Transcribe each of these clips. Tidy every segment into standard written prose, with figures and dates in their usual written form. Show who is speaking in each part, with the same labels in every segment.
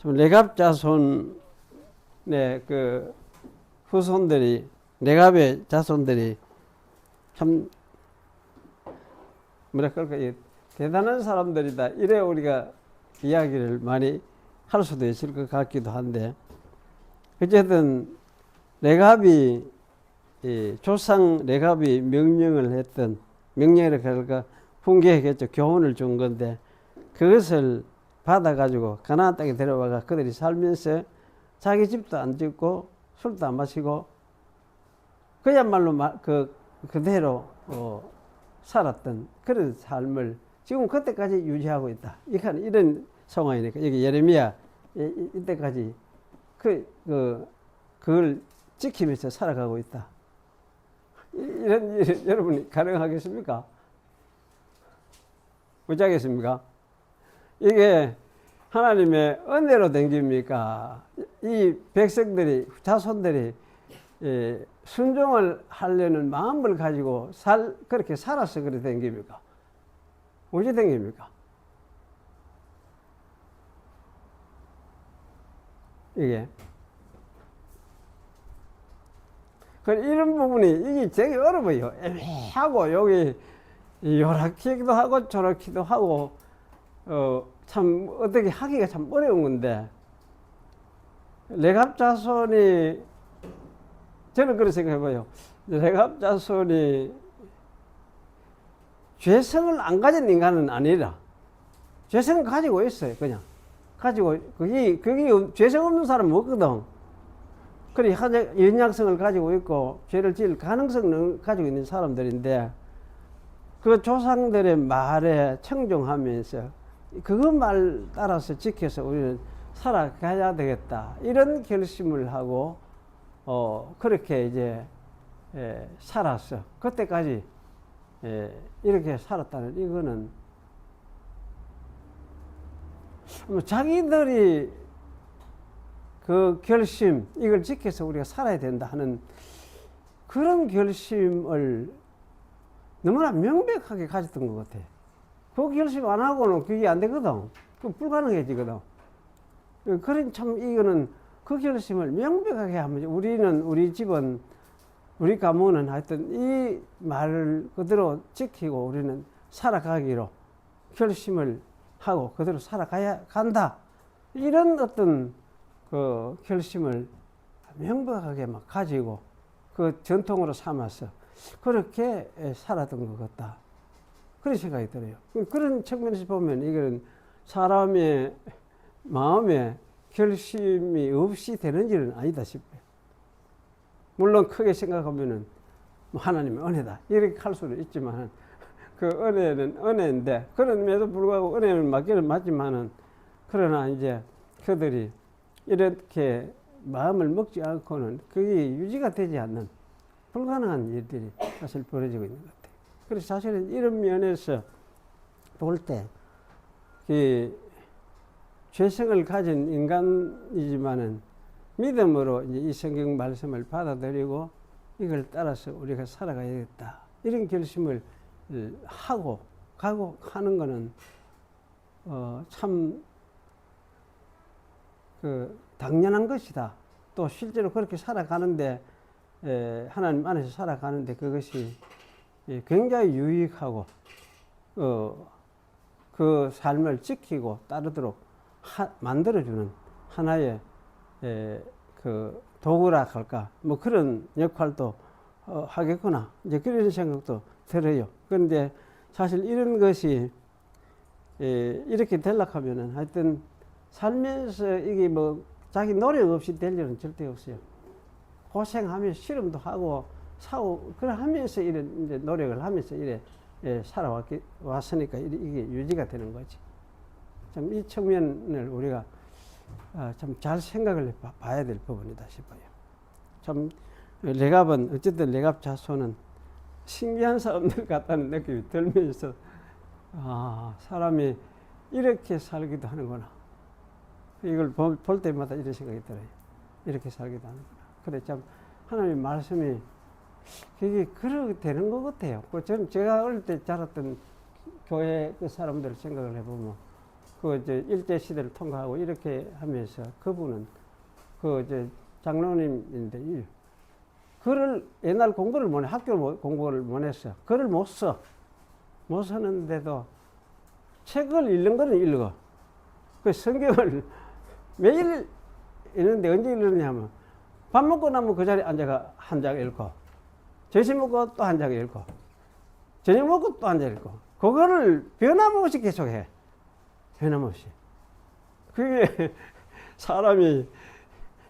Speaker 1: 좀 레갑 자손의 그 후손들이, 레갑의 자손들이 참 뭐랄까 대단한 사람들이다, 이래 우리가 이야기를 많이 할 수도 있을 것 같기도 한데, 어쨌든 레갑이, 조상 레갑이 명령을 했던, 명령이라 그럴까, 훈계했겠죠. 교훈을 준 건데, 그것을 받아가지고 가나안 땅에 데려와가 그들이 살면서 자기 집도 안 짓고 술도 안 마시고 그야말로 그대로 살았던 그런 삶을 지금 그때까지 유지하고 있다. 이런 상황이니까 여기 예레미야 이때까지 그걸 지키면서 살아가고 있다. 이런 일이 여러분이 가능하겠습니까? 못하겠습니까? 이게 하나님의 은혜로 된 겁니까? 이 백성들이, 자손들이 순종을 하려는 마음을 가지고 그렇게 살아서 그래 된 겁니까? 어찌 된 겁니까? 이게. 이런 부분이 이게 되게 어려워요. 애매하고 여기 요렇게도 하고 저렇게도 하고 참 어떻게 하기가 참 어려운 건데, 레갑 자손이, 저는 그렇게 생각해봐요. 레갑 자손이 죄성을 안 가진 인간은 아니라 죄성을 가지고 있어요. 그냥 가지고, 그게 죄성 없는 사람은 없거든. 그래 연약성을 가지고 있고 죄를 지을 가능성을 가지고 있는 사람들인데, 그 조상들의 말에 청종하면서 그거 말 따라서 지켜서 우리는 살아가야 되겠다, 이런 결심을 하고 그렇게 이제 살았어. 그때까지 이렇게 살았다는, 이거는 자기들이 그 결심, 이걸 지켜서 우리가 살아야 된다 하는 그런 결심을 너무나 명백하게 가졌던 것 같아. 그 결심 안 하고는 그게 안 되거든. 그 불가능해지거든. 그런 참 이거는 그 결심을 명백하게 하면, 우리 집은, 우리 가문은 하여튼 이 말을 그대로 지키고 우리는 살아가기로 결심을 하고 그대로 살아가야 간다, 이런 어떤 그 결심을 명백하게 막 가지고 그 전통으로 삼아서 그렇게 살았던 것 같다, 그런 생각이 들어요. 그런 측면에서 보면 이거는 사람의 마음에 결심이 없이 되는 일은 아니다 싶어요. 물론 크게 생각하면은 하나님의 은혜다, 이렇게 할 수는 있지만, 그 은혜는 은혜인데, 그럼에도 불구하고 은혜는 맞기는 맞지만은, 그러나 이제 그들이 이렇게 마음을 먹지 않고는 그게 유지가 되지 않는 불가능한 일들이 사실 벌어지고 있는 것 같아요. 그래서 사실은 이런 면에서 볼 때, 죄성을 가진 인간이지만은 믿음으로 이제 이 성경 말씀을 받아들이고 이걸 따라서 우리가 살아가야겠다, 이런 결심을 하고 가고 하는 거는 참 당연한 것이다. 또 실제로 그렇게 살아가는데, 하나님 안에서 살아가는데 그것이 굉장히 유익하고 그 삶을 지키고 따르도록 만들어주는 하나의 그 도구라 할까, 뭐 그런 역할도 하겠구나, 이제 그런 생각도 들어요. 그런데 사실 이런 것이 이렇게 되려고 하면은 하여튼 살면서 이게 뭐 자기 노력 없이 될 일은 절대 없어요. 고생하면서 실험도 하고 사고 그래 하면서 이런 이제 노력을 하면서 이래 살아왔으니까 이게 유지가 되는 거지. 참 이 측면을 우리가 참 잘 생각을 봐야 될 부분이다 싶어요. 참 레갑은, 어쨌든 레갑 자손은 신기한 사람들 같다는 느낌이 들면서, 사람이 이렇게 살기도 하는구나, 이걸 볼 때마다 이런 생각이 들어요. 이렇게 살기도 하는구나. 그래 참 하나님의 말씀이 그게 그렇게 되는 것 같아요. 저는 제가 어릴 때 자랐던 교회 그 사람들 생각을 해보면 그 이제 일제 시대를 통과하고 이렇게 하면서 그분은 그 이제 장로님인데 글을 옛날 공부를 못 해, 학교 공부를 못 했어. 글을 못 써. 못 쓰는데도 책을 읽는 거는 읽어. 그 성경을 매일 읽는데 언제 읽느냐면 밥 먹고 나면 그 자리에 앉아가 한 장 읽고, 점심 먹고 또 한 장 읽고, 저녁 먹고 또 한 장 읽고, 그거를 변함없이 계속해. 변함없이. 그게 사람이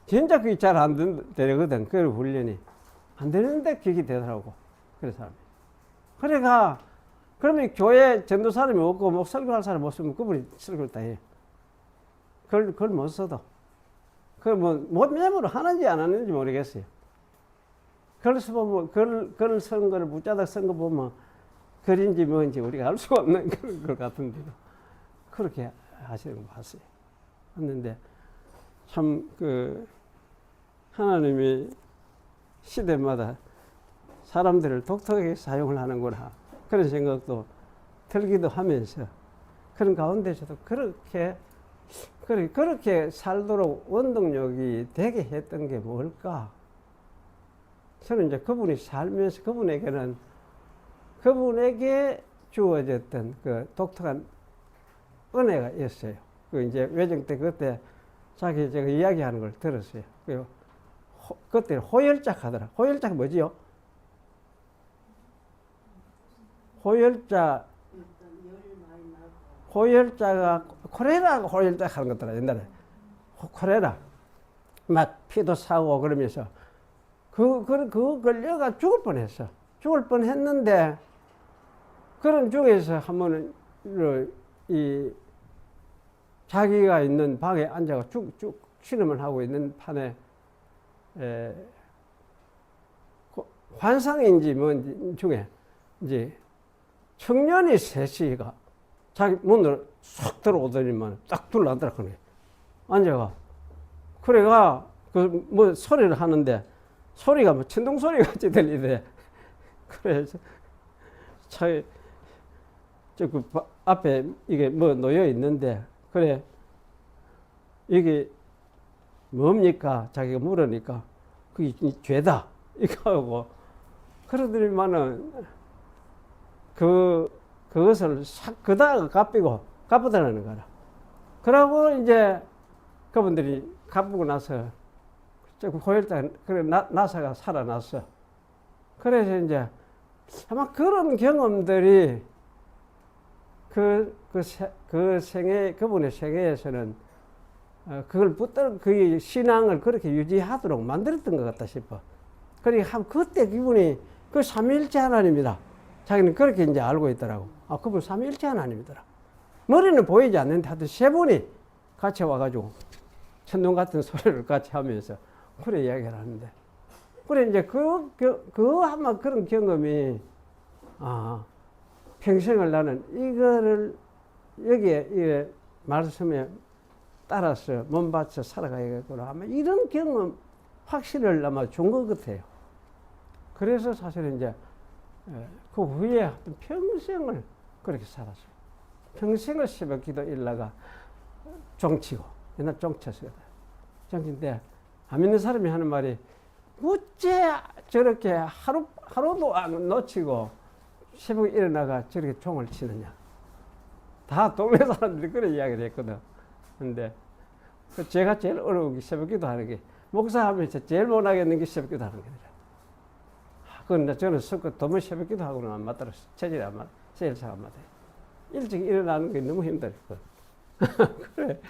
Speaker 1: 진짜 그게 잘 안 되거든. 그 훈련이. 안 되는데 그게 되더라고. 그래, 사람이. 그래가, 그러면 교회 전도 사람이 없고, 뭐 설교할 사람이 없으면 그분이 설교를 다 해. 그걸 못 써도. 그걸 뭐 메모를 하는지 안 하는지 모르겠어요. 그래서 보면, 글을 쓴 거를 무자닥 쓴 거 보면, 글인지 뭔지 우리가 알 수가 없는 그런 것 같은데도. 그렇게 하시는 거 봤어요. 봤는데, 참, 하나님이 시대마다 사람들을 독특하게 사용을 하는구나. 그런 생각도 들기도 하면서, 그런 가운데서도 그렇게 살도록 원동력이 되게 했던 게 뭘까? 저는 이제 그분이 살면서 그분에게 주어졌던 그 독특한 은혜가 있어요. 그 이제 외정 때 그때 자기 제가 이야기하는 걸 들었어요. 그때 호열짝 하더라. 호열짝 뭐지요? 호열자가 코레라가 호열짝 하는 것더라. 옛날에 코레라 막 피도 사고 그러면서 그 걸려가 죽을 뻔했어. 죽을 뻔했는데 그런 중에서 한 번은 자기가 있는 방에 앉아가 쭉 신음을 하고 있는 판에 환상인지 뭔지 중에 이제 청년이 셋이가 자기 문으로 쏙 들어오더니만 딱 둘러앉더라. 앉아가. 그래가 뭐 소리를 하는데 소리가 뭐 천둥 소리 같이 들리대. 그래서 차에 그 앞에 이게 뭐 놓여 있는데 그래 이게 뭡니까? 자기가 물으니까 그게 죄다 이거 하고 그러더니만은 그것을 싹 그다가 갚으더라는 거라. 그러고 이제 그분들이 갚고 나서 조금 호일다 그래 나사가 살아났어. 그래서 이제 아마 그런 경험들이 그분의 생애에서는 그걸 붙들고 그 신앙을 그렇게 유지하도록 만들었던 것 같다 싶어. 그러니까 그때 기분이 그 삼위일체 하나님이다. 자기는 그렇게 이제 알고 있더라고. 아, 그분 삼위일체 하나님이더라. 머리는 보이지 않는데 하여튼 세 분이 같이 와가지고 천둥 같은 소리를 같이 하면서 그래 이야기를 하는데. 그래 이제 아마 그런 경험이 평생을 나는 이거를 여기에 말씀에 따라서 몸바쳐 살아가야겠구나. 아마 이런 경험 확신을 아마 준 것 같아요. 그래서 사실은 이제 그 후에 평생을 그렇게 살았어요. 평생을 새벽 기도 일나가 종치고, 옛날 종쳤어요. 종치인데, 안 믿는 사람이 하는 말이, 어째 저렇게 하루도 안 놓치고 새벽에 일어나가 저렇게 종을 치느냐. 다 동네 사람들이 그런 이야기를 했거든. 근데 제가 제일 어려운 게 새벽 기도 하는 게, 목사하면서 제일 못하겠는 게 새벽 기도 하는 거예요. 그건 저는 도무지 새벽 기도 하고는 안 맞더라. 체질이 안 맞아. 체질상 안 맞아요. 일찍 일어나는 게 너무 힘들었거든. 그래.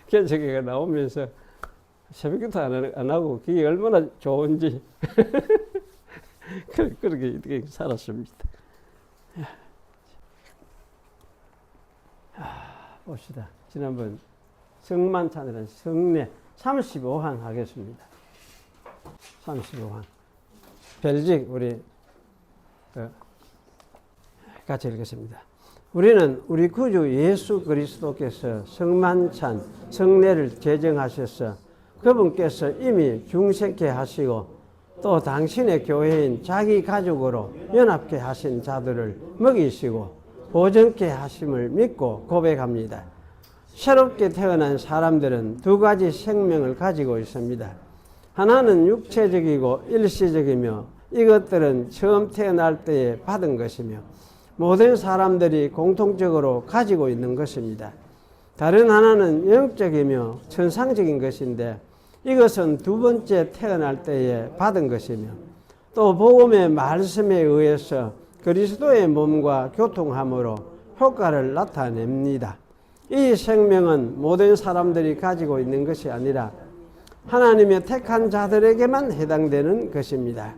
Speaker 1: 개척회가 나오면서 새벽 기도 안 하고 그게 얼마나 좋은지 그렇게 살았습니다. 봅시다. 지난번 성만찬이라는 성례 35항 하겠습니다. 35항. 벨직 우리 같이 읽겠습니다. 우리는 우리 구주 예수 그리스도께서 성만찬 성례를 제정하셔서 그분께서 이미 중생케 하시고 또 당신의 교회인 자기 가족으로 연합케 하신 자들을 먹이시고 보존케 하심을 믿고 고백합니다. 새롭게 태어난 사람들은 두 가지 생명을 가지고 있습니다. 하나는 육체적이고 일시적이며 이것들은 처음 태어날 때에 받은 것이며 모든 사람들이 공통적으로 가지고 있는 것입니다. 다른 하나는 영적이며 천상적인 것인데 이것은 두 번째 태어날 때에 받은 것이며 또 복음의 말씀에 의해서 그리스도의 몸과 교통함으로 효과를 나타냅니다. 이 생명은 모든 사람들이 가지고 있는 것이 아니라 하나님의 택한 자들에게만 해당되는 것입니다.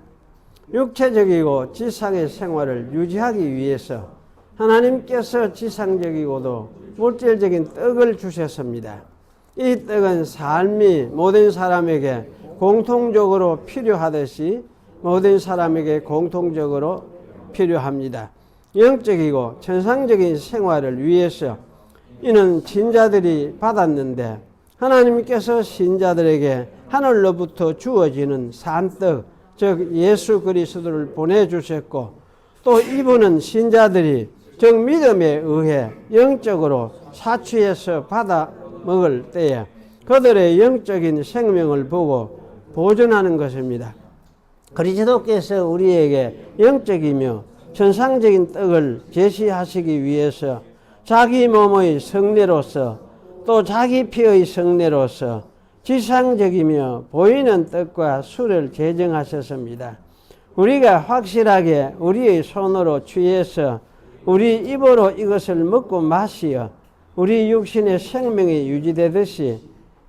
Speaker 1: 육체적이고 지상의 생활을 유지하기 위해서 하나님께서 지상적이고도 물질적인 떡을 주셨습니다. 이 떡은 삶이 모든 사람에게 공통적으로 필요하듯이 모든 사람에게 공통적으로 필요합니다. 영적이고 천상적인 생활을 위해서 이는 신자들이 받았는데 하나님께서 신자들에게 하늘로부터 주어지는 산떡, 즉 예수 그리스도를 보내주셨고 또 이분은 신자들이 즉 믿음에 의해 영적으로 사취해서 받아 먹을 때에 그들의 영적인 생명을 보고 보존하는 것입니다. 그리스도께서 우리에게 영적이며 천상적인 떡을 제시하시기 위해서 자기 몸의 성례로서 또 자기 피의 성례로서 지상적이며 보이는 떡과 술을 제정하셨습니다. 우리가 확실하게 우리의 손으로 취해서 우리 입으로 이것을 먹고 마시어 우리 육신의 생명이 유지되듯이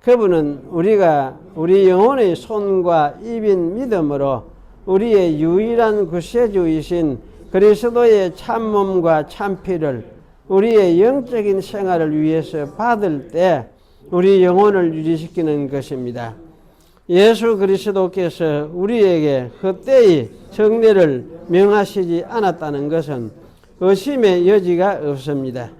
Speaker 1: 그분은 우리가 우리 영혼의 손과 입인 믿음으로 우리의 유일한 구세주이신 그리스도의 참몸과 참피를 우리의 영적인 생활을 위해서 받을 때 우리 영혼을 유지시키는 것입니다. 예수 그리스도께서 우리에게 그때의 성례를 명하시지 않았다는 것은 의심의 여지가 없습니다.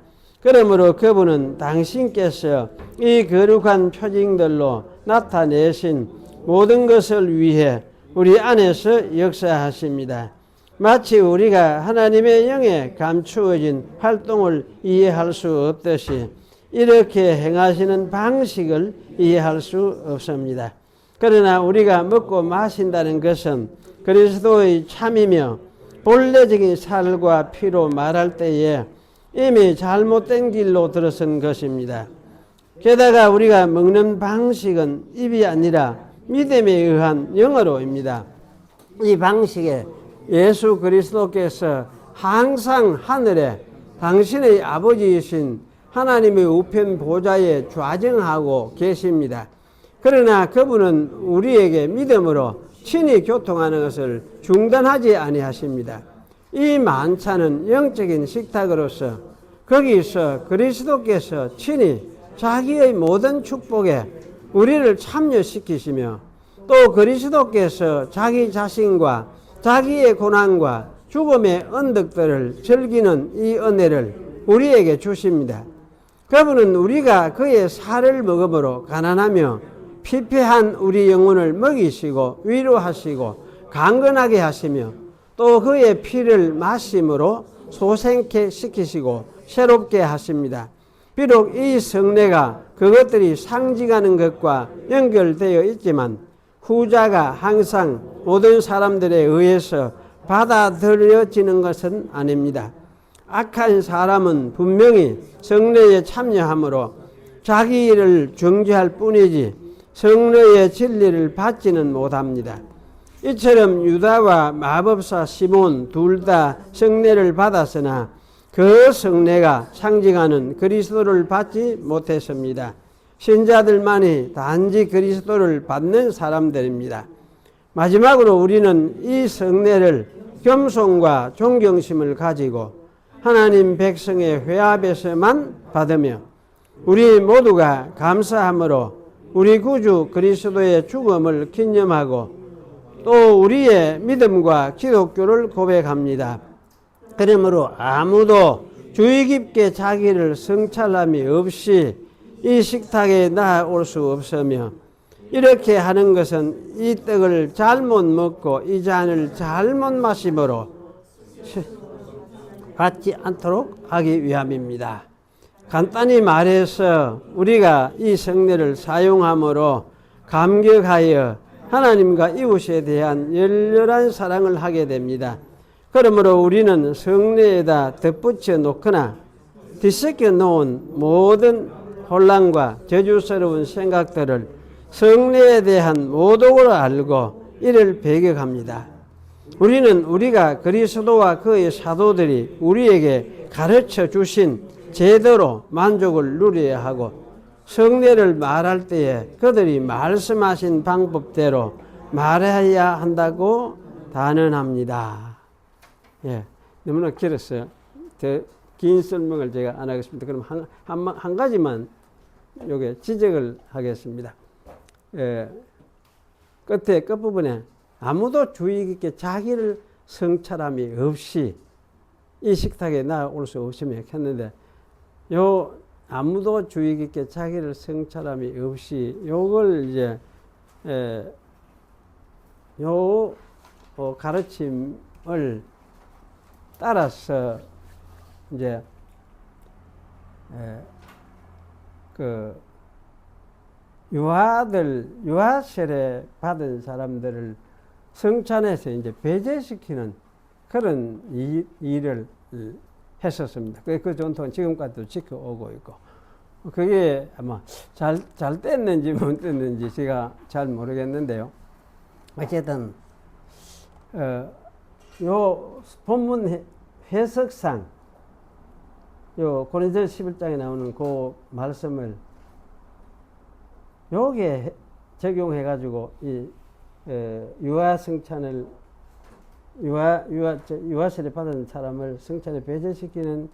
Speaker 1: 그러므로 그분은 당신께서 이 거룩한 표징들로 나타내신 모든 것을 위해 우리 안에서 역사하십니다. 마치 우리가 하나님의 영에 감추어진 활동을 이해할 수 없듯이 이렇게 행하시는 방식을 이해할 수 없습니다. 그러나 우리가 먹고 마신다는 것은 그리스도의 참이며 본래적인 살과 피로 말할 때에 이미 잘못된 길로 들어선 것입니다. 게다가 우리가 먹는 방식은 입이 아니라 믿음에 의한 영어로입니다. 이 방식에 예수 그리스도께서 항상 하늘에 당신의 아버지이신 하나님의 우편 보좌에 좌정하고 계십니다. 그러나 그분은 우리에게 믿음으로 친히 교통하는 것을 중단하지 아니하십니다. 이 만찬은 영적인 식탁으로서 거기서 그리스도께서 친히 자기의 모든 축복에 우리를 참여시키시며 또 그리스도께서 자기 자신과 자기의 고난과 죽음의 언덕들을 즐기는 이 은혜를 우리에게 주십니다. 그분은 우리가 그의 살을 먹음으로 가난하며 피폐한 우리 영혼을 먹이시고 위로하시고 강건하게 하시며 또 그의 피를 마심으로 소생케 시키시고 새롭게 하십니다. 비록 이 성례가 그것들이 상징하는 것과 연결되어 있지만 후자가 항상 모든 사람들에 의해서 받아들여지는 것은 아닙니다. 악한 사람은 분명히 성례에 참여함으로 자기를 정죄할 뿐이지 성례의 진리를 받지는 못합니다. 이처럼 유다와 마법사 시몬 둘 다 성례를 받았으나 그 성례가 상징하는 그리스도를 받지 못했습니다. 신자들만이 단지 그리스도를 받는 사람들입니다. 마지막으로 우리는 이 성례를 겸손과 존경심을 가지고 하나님 백성의 회합에서만 받으며 우리 모두가 감사함으로 우리 구주 그리스도의 죽음을 기념하고 또 우리의 믿음과 기독교를 고백합니다. 그러므로 아무도 주의 깊게 자기를 성찰함이 없이 이 식탁에 나아올 수 없으며 이렇게 하는 것은 이 떡을 잘못 먹고 이 잔을 잘못 마심으로 받지 않도록 하기 위함입니다. 간단히 말해서 우리가 이 성례를 사용함으로 감격하여 하나님과 이웃에 대한 열렬한 사랑을 하게 됩니다. 그러므로 우리는 성례에다 덧붙여 놓거나 뒤섞여 놓은 모든 혼란과 저주스러운 생각들을 성례에 대한 모독으로 알고 이를 배격합니다. 우리는 우리가 그리스도와 그의 사도들이 우리에게 가르쳐 주신 제대로 만족을 누려야 하고 성례를 말할 때에 그들이 말씀하신 방법대로 말해야 한다고 단언합니다. 예, 너무나 길었어요. 더 긴 설명을 제가 안 하겠습니다. 그럼 한 가지만 요게 지적을 하겠습니다. 예, 끝부분에 아무도 주의 깊게 자기를 성찰함이 없이 이 식탁에 나올 수 없으면 했는데 요 아무도 주의 깊게 자기를 성찰함이 없이 요걸 이제 요 가르침을 따라서 이제 그 유아 세례 받은 사람들을 성찬에서 이제 배제시키는 그런 일을 했었습니다. 그 전통은 지금까지도 지켜오고 있고, 그게 아마 잘 됐는지 못 됐는지 제가 잘 모르겠는데요. 어쨌든 요 본문 해석상 요 고린도서 11장에 나오는 그 말씀을 요게 적용해 가지고 이 유아 성찬을 유아 세례 받은 사람을 성찬에 배제시키는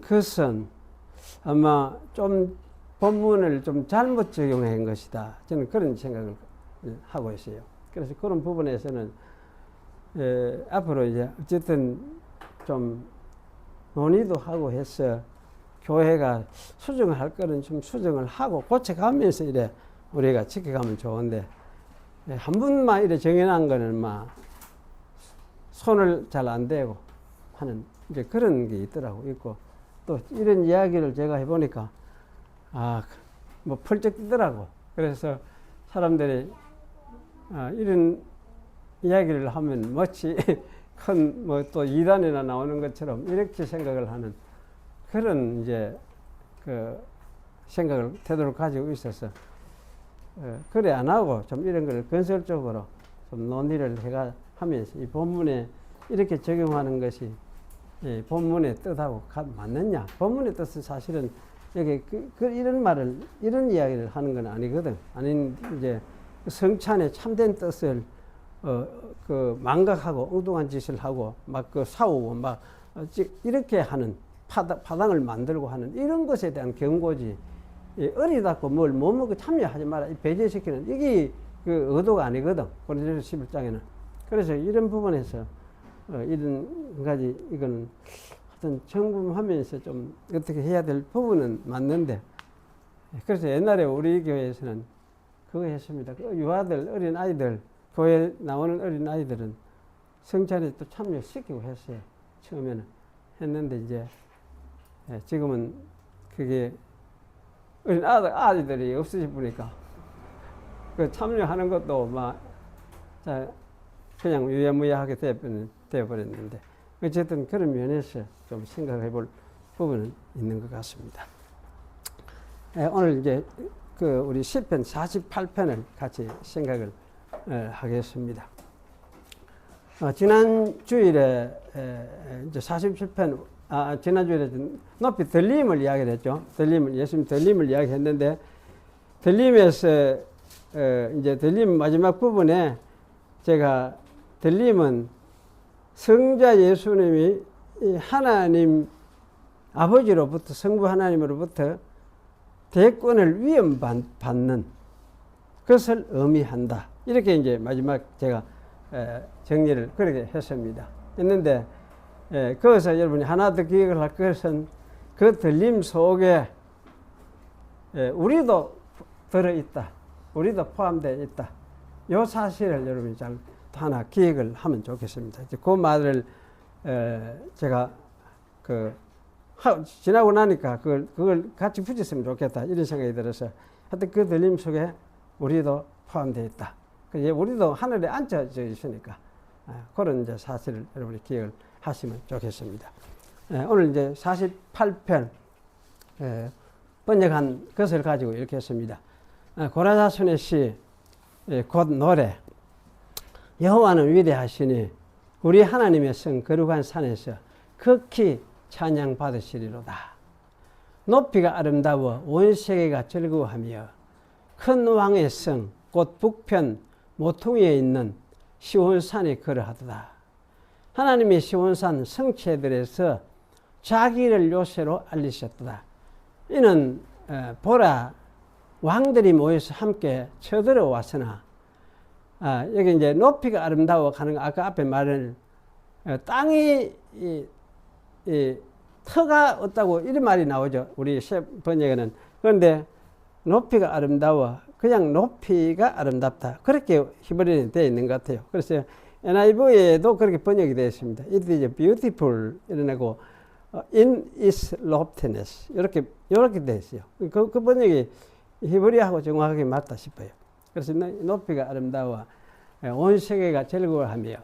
Speaker 1: 것은 아마 좀 본문을 좀 잘못 적용한 것이다. 저는 그런 생각을 하고 있어요. 그래서 그런 부분에서는 앞으로 이제 어쨌든 좀 논의도 하고 해서 교회가 수정을 할 거는 좀 수정을 하고 고쳐가면서 이래 우리가 지켜가면 좋은데 한 분만 이래 정해놓은 거는 막 손을 잘 안 대고 하는 이제 그런 게 있고 또 이런 이야기를 제가 해보니까 뭐 펄쩍 뛰더라고. 그래서 사람들이 이런 이야기를 하면 마치 큰 뭐 또 이단이나 나오는 것처럼 이렇게 생각을 하는 그런 이제 그 생각을 태도를 가지고 있어서 그래 안 하고 좀 이런 걸 건설적으로 좀 논의를 하면서 이 본문에 이렇게 적용하는 것이 본문의 뜻하고 맞느냐? 본문의 뜻은 사실은 여기 이런 말을 이런 이야기를 하는 건 아니거든. 아닌 이제 성찬의 참된 뜻을 그 망각하고 엉뚱한 짓을 하고 막 그 싸우고 막 이렇게 하는 파당을 만들고 하는 이런 것에 대한 경고지. 어리다고 뭘 못 먹고 참여하지 마라. 배제시키는 이게 그 의도가 아니거든. 고린도서 11장에는. 그래서 이런 부분에서 이런 가지 이거는 하여튼 점검하면서 좀 어떻게 해야 될 부분은 맞는데 그래서 옛날에 우리 교회에서는 그거 했습니다. 그 유아들 어린 아이들 교회 나오는 어린 아이들은 성찬에 또 참여시키고 했어요. 처음에는 했는데 이제 지금은 그게 어린 아이들이 없으시 보니까 그 참여하는 것도 막 그냥 유야무야하게 되어버렸는데 어쨌든 그런 면에서 좀 생각해 볼 부분은 있는 것 같습니다. 오늘 이제 그 우리 시편 48편을 같이 생각을 하겠습니다. 지난 주일에 이제 47편 지난 주일에 높이 들림을 이야기를 했죠. 예수님 들림을 이야기했는데 들림에서 이제 들림 마지막 부분에 제가 들림은 성자 예수님이 하나님 아버지로부터 성부 하나님으로부터 대권을 위임받는 것을 의미한다. 이렇게 이제 마지막 제가 정리를 그렇게 했습니다. 했는데 거기서 여러분이 하나 더 기억을 할 것은 그 들림 속에 우리도 들어있다. 우리도 포함되어 있다. 이 사실을 여러분이 잘 하나 기억을 하면 좋겠습니다. 그 말을 제가 지나고 나니까 그걸 같이 붙였으면 좋겠다. 이런 생각이 들어서 하여튼 그 들림 속에 우리도 포함되어 있다. 우리도 하늘에 앉아져 있으니까 그런 이제 사실을 여러분이 기억을 하시면 좋겠습니다. 오늘 이제 48편 번역한 것을 가지고 이렇게 했습니다. 고라자손의 시, 곧 노래. 여호와는 위대하시니 우리 하나님의 성 거룩한 산에서 극히 찬양 받으시리로다. 높이가 아름다워 온 세계가 즐거워하며 큰 왕의 성, 곧 북편 모퉁이에 있는 시온산이 그러하도다. 하나님이 시온산 성체들에서 자기를 요새로 알리셨도다. 이는 보라 왕들이 모여서 함께 쳐들어왔으나 여기 이제 높이가 아름다워 가는 거 아까 앞에 말을 땅이 터가 없다고 이런 말이 나오죠. 우리 번역에는. 그런데 높이가 아름다워 그냥 높이가 아름답다. 그렇게 히브리어에 되어 있는 것 같아요. 그래서 NIV에도 그렇게 번역이 되어 있습니다. It is beautiful 이러고 in its loftiness 이렇게 되어 있어요. 그 번역이 히브리어하고 정확하게 맞다 싶어요. 그래서 높이가 아름다워 온 세계가 즐거워하며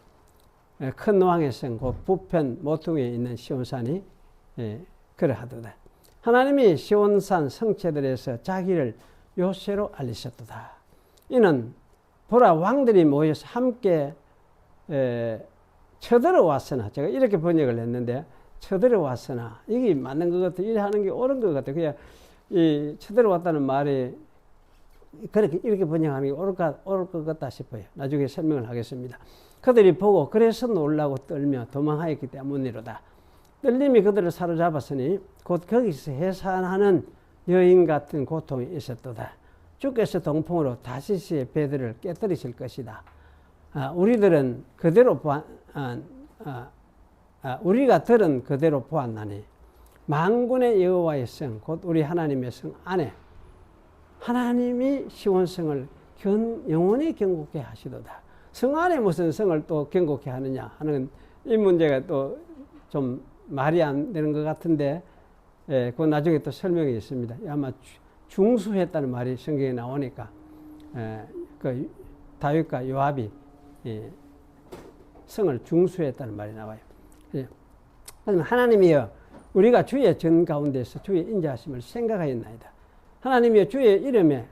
Speaker 1: 큰 왕의 성 곧 북편 모퉁이에 있는 시온산이 그러하도다. 하나님이 시온산 성체들에서 자기를 요새로 알리셨도다. 이는 보라 왕들이 모여서 함께 쳐들어왔으나 제가 이렇게 번역을 했는데 쳐들어왔으나 이게 맞는 것 같아요. 이래 하는 게 옳은 것 같아요. 그냥 이 쳐들어왔다는 말이 그렇게 이렇게 번역하는 게 옳을 것 같다 싶어요. 나중에 설명을 하겠습니다. 그들이 보고 그래서 놀라고 떨며 도망하였기 때문이로다. 떨림이 그들을 사로잡았으니 곧 거기서 해산하는 여인 같은 고통이 있었도다. 주께서 동풍으로 다시스의 배들을 깨뜨리실 것이다. 우리가 들은 그대로 보았나니 만군의 여호와의 성 곧 우리 하나님의 성 안에 하나님이 시온성을 영원히 경고케 하시도다. 성 안에 무슨 성을 또 경고케 하느냐 하는 이 문제가 또 좀 말이 안 되는 것 같은데 그 나중에 또 설명이 있습니다. 아마 중수했다는 말이 성경에 나오니까 그 다윗과 요압이 성을 중수했다는 말이 나와요. 하나님이여 우리가 주의 전 가운데서 주의 인자하심을 생각하였나이다. 하나님이여 주의 이름에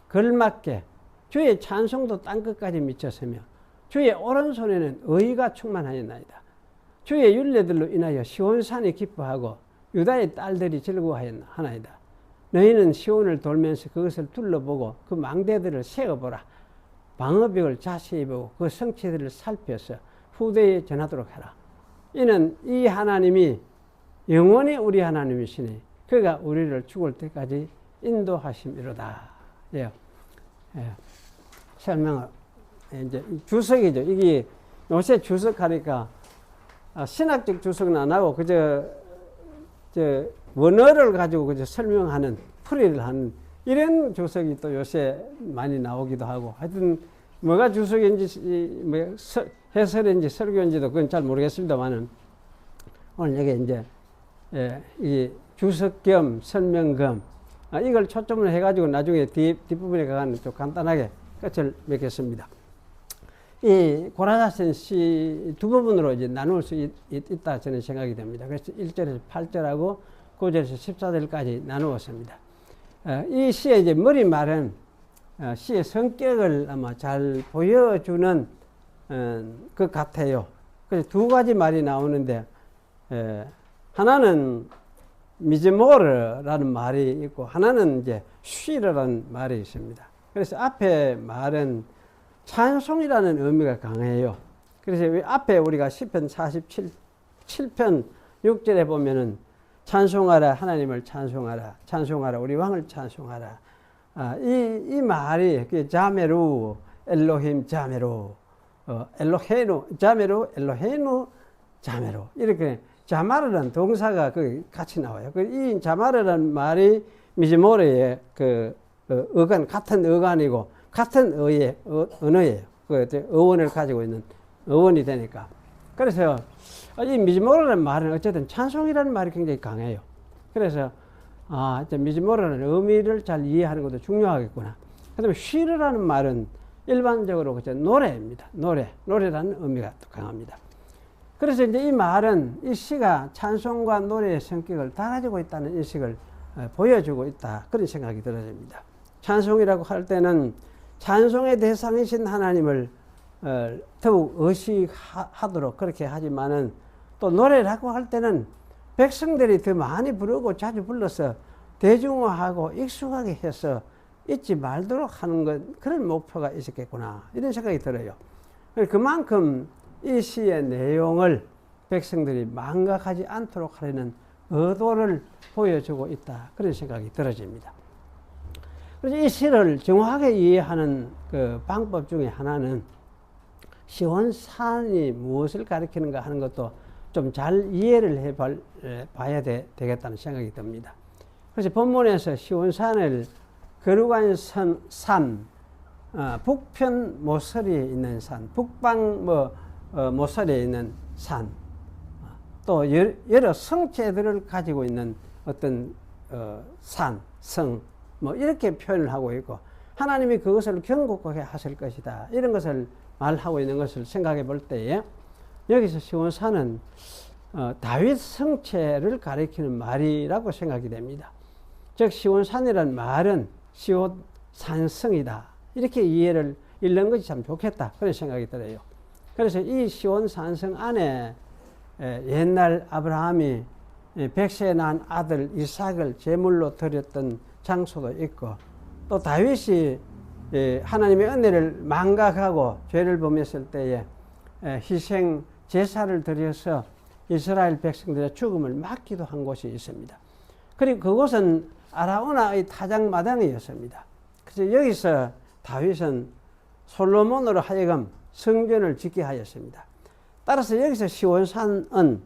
Speaker 1: 걸맞게 주의 찬송도 땅끝까지 미쳤으며 주의 오른손에는 의가 충만하였나이다. 주의 율례들로 인하여 시온산이 기뻐하고 유다의 딸들이 즐거워하나이다. 너희는 시온을 돌면서 그것을 둘러보고 그 망대들을 세어보라. 방어벽을 자세히 보고 그 성체들을 살펴서 후대에 전하도록 하라. 이는 이 하나님이 영원히 우리 하나님이시니 그가 우리를 죽을 때까지 인도하심이로다. 예. 설명을 이제 주석이죠. 이게 요새 주석하니까 신학적 주석은 안 하고 그저 원어를 가지고 그저 설명하는 풀이를 하는 이런 주석이 또 요새 많이 나오기도 하고 하여튼 뭐가 주석인지 해설인지 설교인지도 그건 잘 모르겠습니다만은 오늘 여기 이제 이 주석 겸 설명 겸 이걸 초점을 해가지고 나중에 뒷부분에 가서는 좀 간단하게 끝을 맺겠습니다. 이 고라자손 시 두 부분으로 이제 나눌 수 있다 저는 생각이 됩니다. 그래서 1절에서 8절하고 9절에서 14절까지 나누었습니다. 이 시의 이제 머리말은 시의 성격을 아마 잘 보여주는 것 같아요. 그래서 두 가지 말이 나오는데 하나는 미즈모르라는 말이 있고 하나는 이제 쉬르라는 말이 있습니다. 그래서 앞에 말은 찬송이라는 의미가 강해요. 그래서 앞에 우리가 시편 47편 6절에 보면은 찬송하라 하나님을 찬송하라 찬송하라 우리 왕을 찬송하라. 이 말이 자메루 엘로힘 자메루 엘로헤누 자메루 엘로헤누 자메루 이렇게 자마르라는 동사가 같이 나와요. 이 자마르라는 말이 미즈모르의 어간 같은 어간이고 같은 언어예요. 어원을 가지고 있는 어원이 되니까 그래서 이 미즈모르라는 말은 어쨌든 찬송이라는 말이 굉장히 강해요. 그래서 미즈모르라는 의미를 잘 이해하는 것도 중요하겠구나. 그다음에 쉬르라는 말은 일반적으로 노래입니다. 노래라는 의미가 강합니다. 그래서 이제 이 말은 이 시가 찬송과 노래의 성격을 다 가지고 있다는 인식을 보여주고 있다. 그런 생각이 들어집니다. 찬송이라고 할 때는 찬송의 대상이신 하나님을 더욱 의식하도록 그렇게 하지만은 또 노래라고 할 때는 백성들이 더 많이 부르고 자주 불러서 대중화하고 익숙하게 해서 잊지 말도록 하는 것, 그런 목표가 있었겠구나 이런 생각이 들어요. 그만큼 이 시의 내용을 백성들이 망각하지 않도록 하려는 의도를 보여주고 있다 그런 생각이 들어집니다. 그래서 이 시를 정확하게 이해하는 그 방법 중에 하나는 시온산이 무엇을 가리키는가 하는 것도 좀 잘 이해를 해봐야 되겠다는 생각이 듭니다. 그래서 본문에서 시온산을 거룩한 산, 북편 모서리에 있는 산, 북방 모서리에 있는 산, 또 여러 성체들을 가지고 있는 어떤 산, 성, 이렇게 표현을 하고 있고 하나님이 그것을 견고하게 하실 것이다. 이런 것을 말하고 있는 것을 생각해 볼 때에 여기서 시온산은 다윗 성체를 가리키는 말이라고 생각이 됩니다. 즉 시온산이라는 말은 시온 산성이다. 이렇게 이해를 읽는 것이 참 좋겠다. 그런 생각이 들어요. 그래서 이 시온 산성 안에 옛날 아브라함이 백세 난 아들 이삭을 제물로 드렸던 장소도 있고 또 다윗이 하나님의 은혜를 망각하고 죄를 범했을 때에 희생 제사를 드려서 이스라엘 백성들의 죽음을 막기도 한 곳이 있습니다. 그리고 그곳은 아라우나의 타작마당이었습니다. 그래서 여기서 다윗은 솔로몬으로 하여금 성전을 짓게 하였습니다. 따라서 여기서 시온산은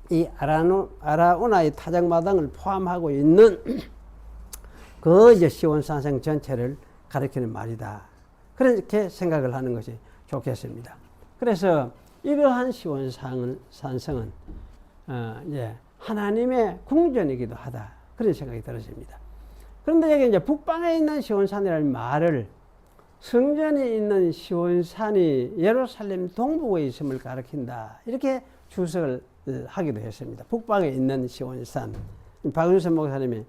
Speaker 1: 이 아라우나의 타작마당을 포함하고 있는 그 이제 시온산성 전체를 가리키는 말이다. 그렇게 생각을 하는 것이 좋겠습니다. 그래서 이러한 시온산성은 하나님의 궁전이기도 하다. 그런 생각이 들어집니다. 그런데 여기 이제 북방에 있는 시온산이라는 말을 성전이 있는 시온산이 예루살렘 동북에 있음을 가리킨다. 이렇게 주석을 하기도 했습니다. 북방에 있는 시온산. 박윤선 목사님이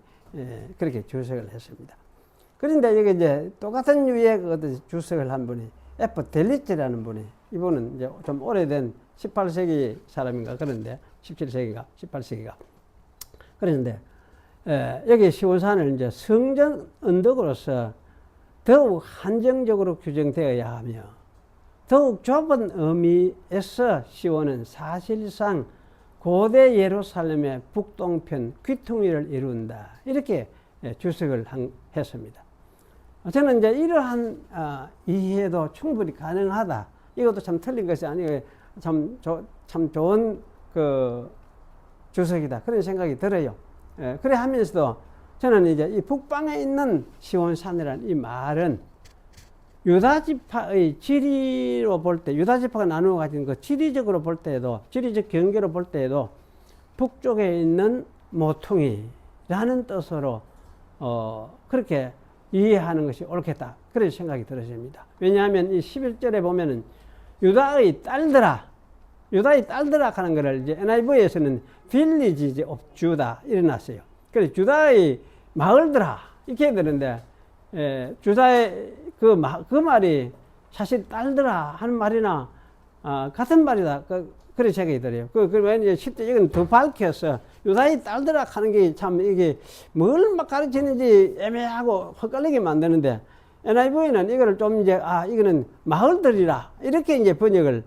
Speaker 1: 그렇게 주석을 했습니다. 그런데 여기 이제 똑같은 유의 그 주석을 한 분이 에프 델리츠라는 분이 이분은 이제 좀 오래된 18세기 사람인가 그런데 17세기가 18세기가 그런데 여기 시온산을 이제 성전 언덕으로서 더욱 한정적으로 규정되어야 하며 더욱 좁은 의미에서 시온은 사실상 고대 예루살렘의 북동편 귀퉁이를 이룬다. 이렇게 주석을 했습니다. 저는 이제 이러한 이해도 충분히 가능하다. 이것도 참 틀린 것이 아니고 참 좋은 그 주석이다. 그런 생각이 들어요. 그래 하면서도 저는 이제 이 북방에 있는 시온산이라는 이 말은 유다지파의 지리로 볼 때, 유다지파가 나누어 가진 그 지리적으로 볼 때에도, 지리적 경계로 볼 때에도 북쪽에 있는 모퉁이라는 뜻으로 그렇게 이해하는 것이 옳겠다. 그런 생각이 들어집니다. 왜냐하면 이 11절에 보면은 유다의 딸들아 하는 것을 이제 NIV에서는 빌리지 오브 주다 일어났어요. 그래서 주다의 마을들아 이렇게 해야 되는데 주다의 그 말이 사실 딸들아 하는 말이나 같은 말이다. 그런 생각이 들어요. 왜 이제 실제 이건 더 밝혀서 유다의 딸들아 하는 게 참 이게 뭘 막 가르치는지 애매하고 헛갈리게 만드는데 NIV는 이거를 좀 이제 이거는 마을들이라 이렇게 이제 번역을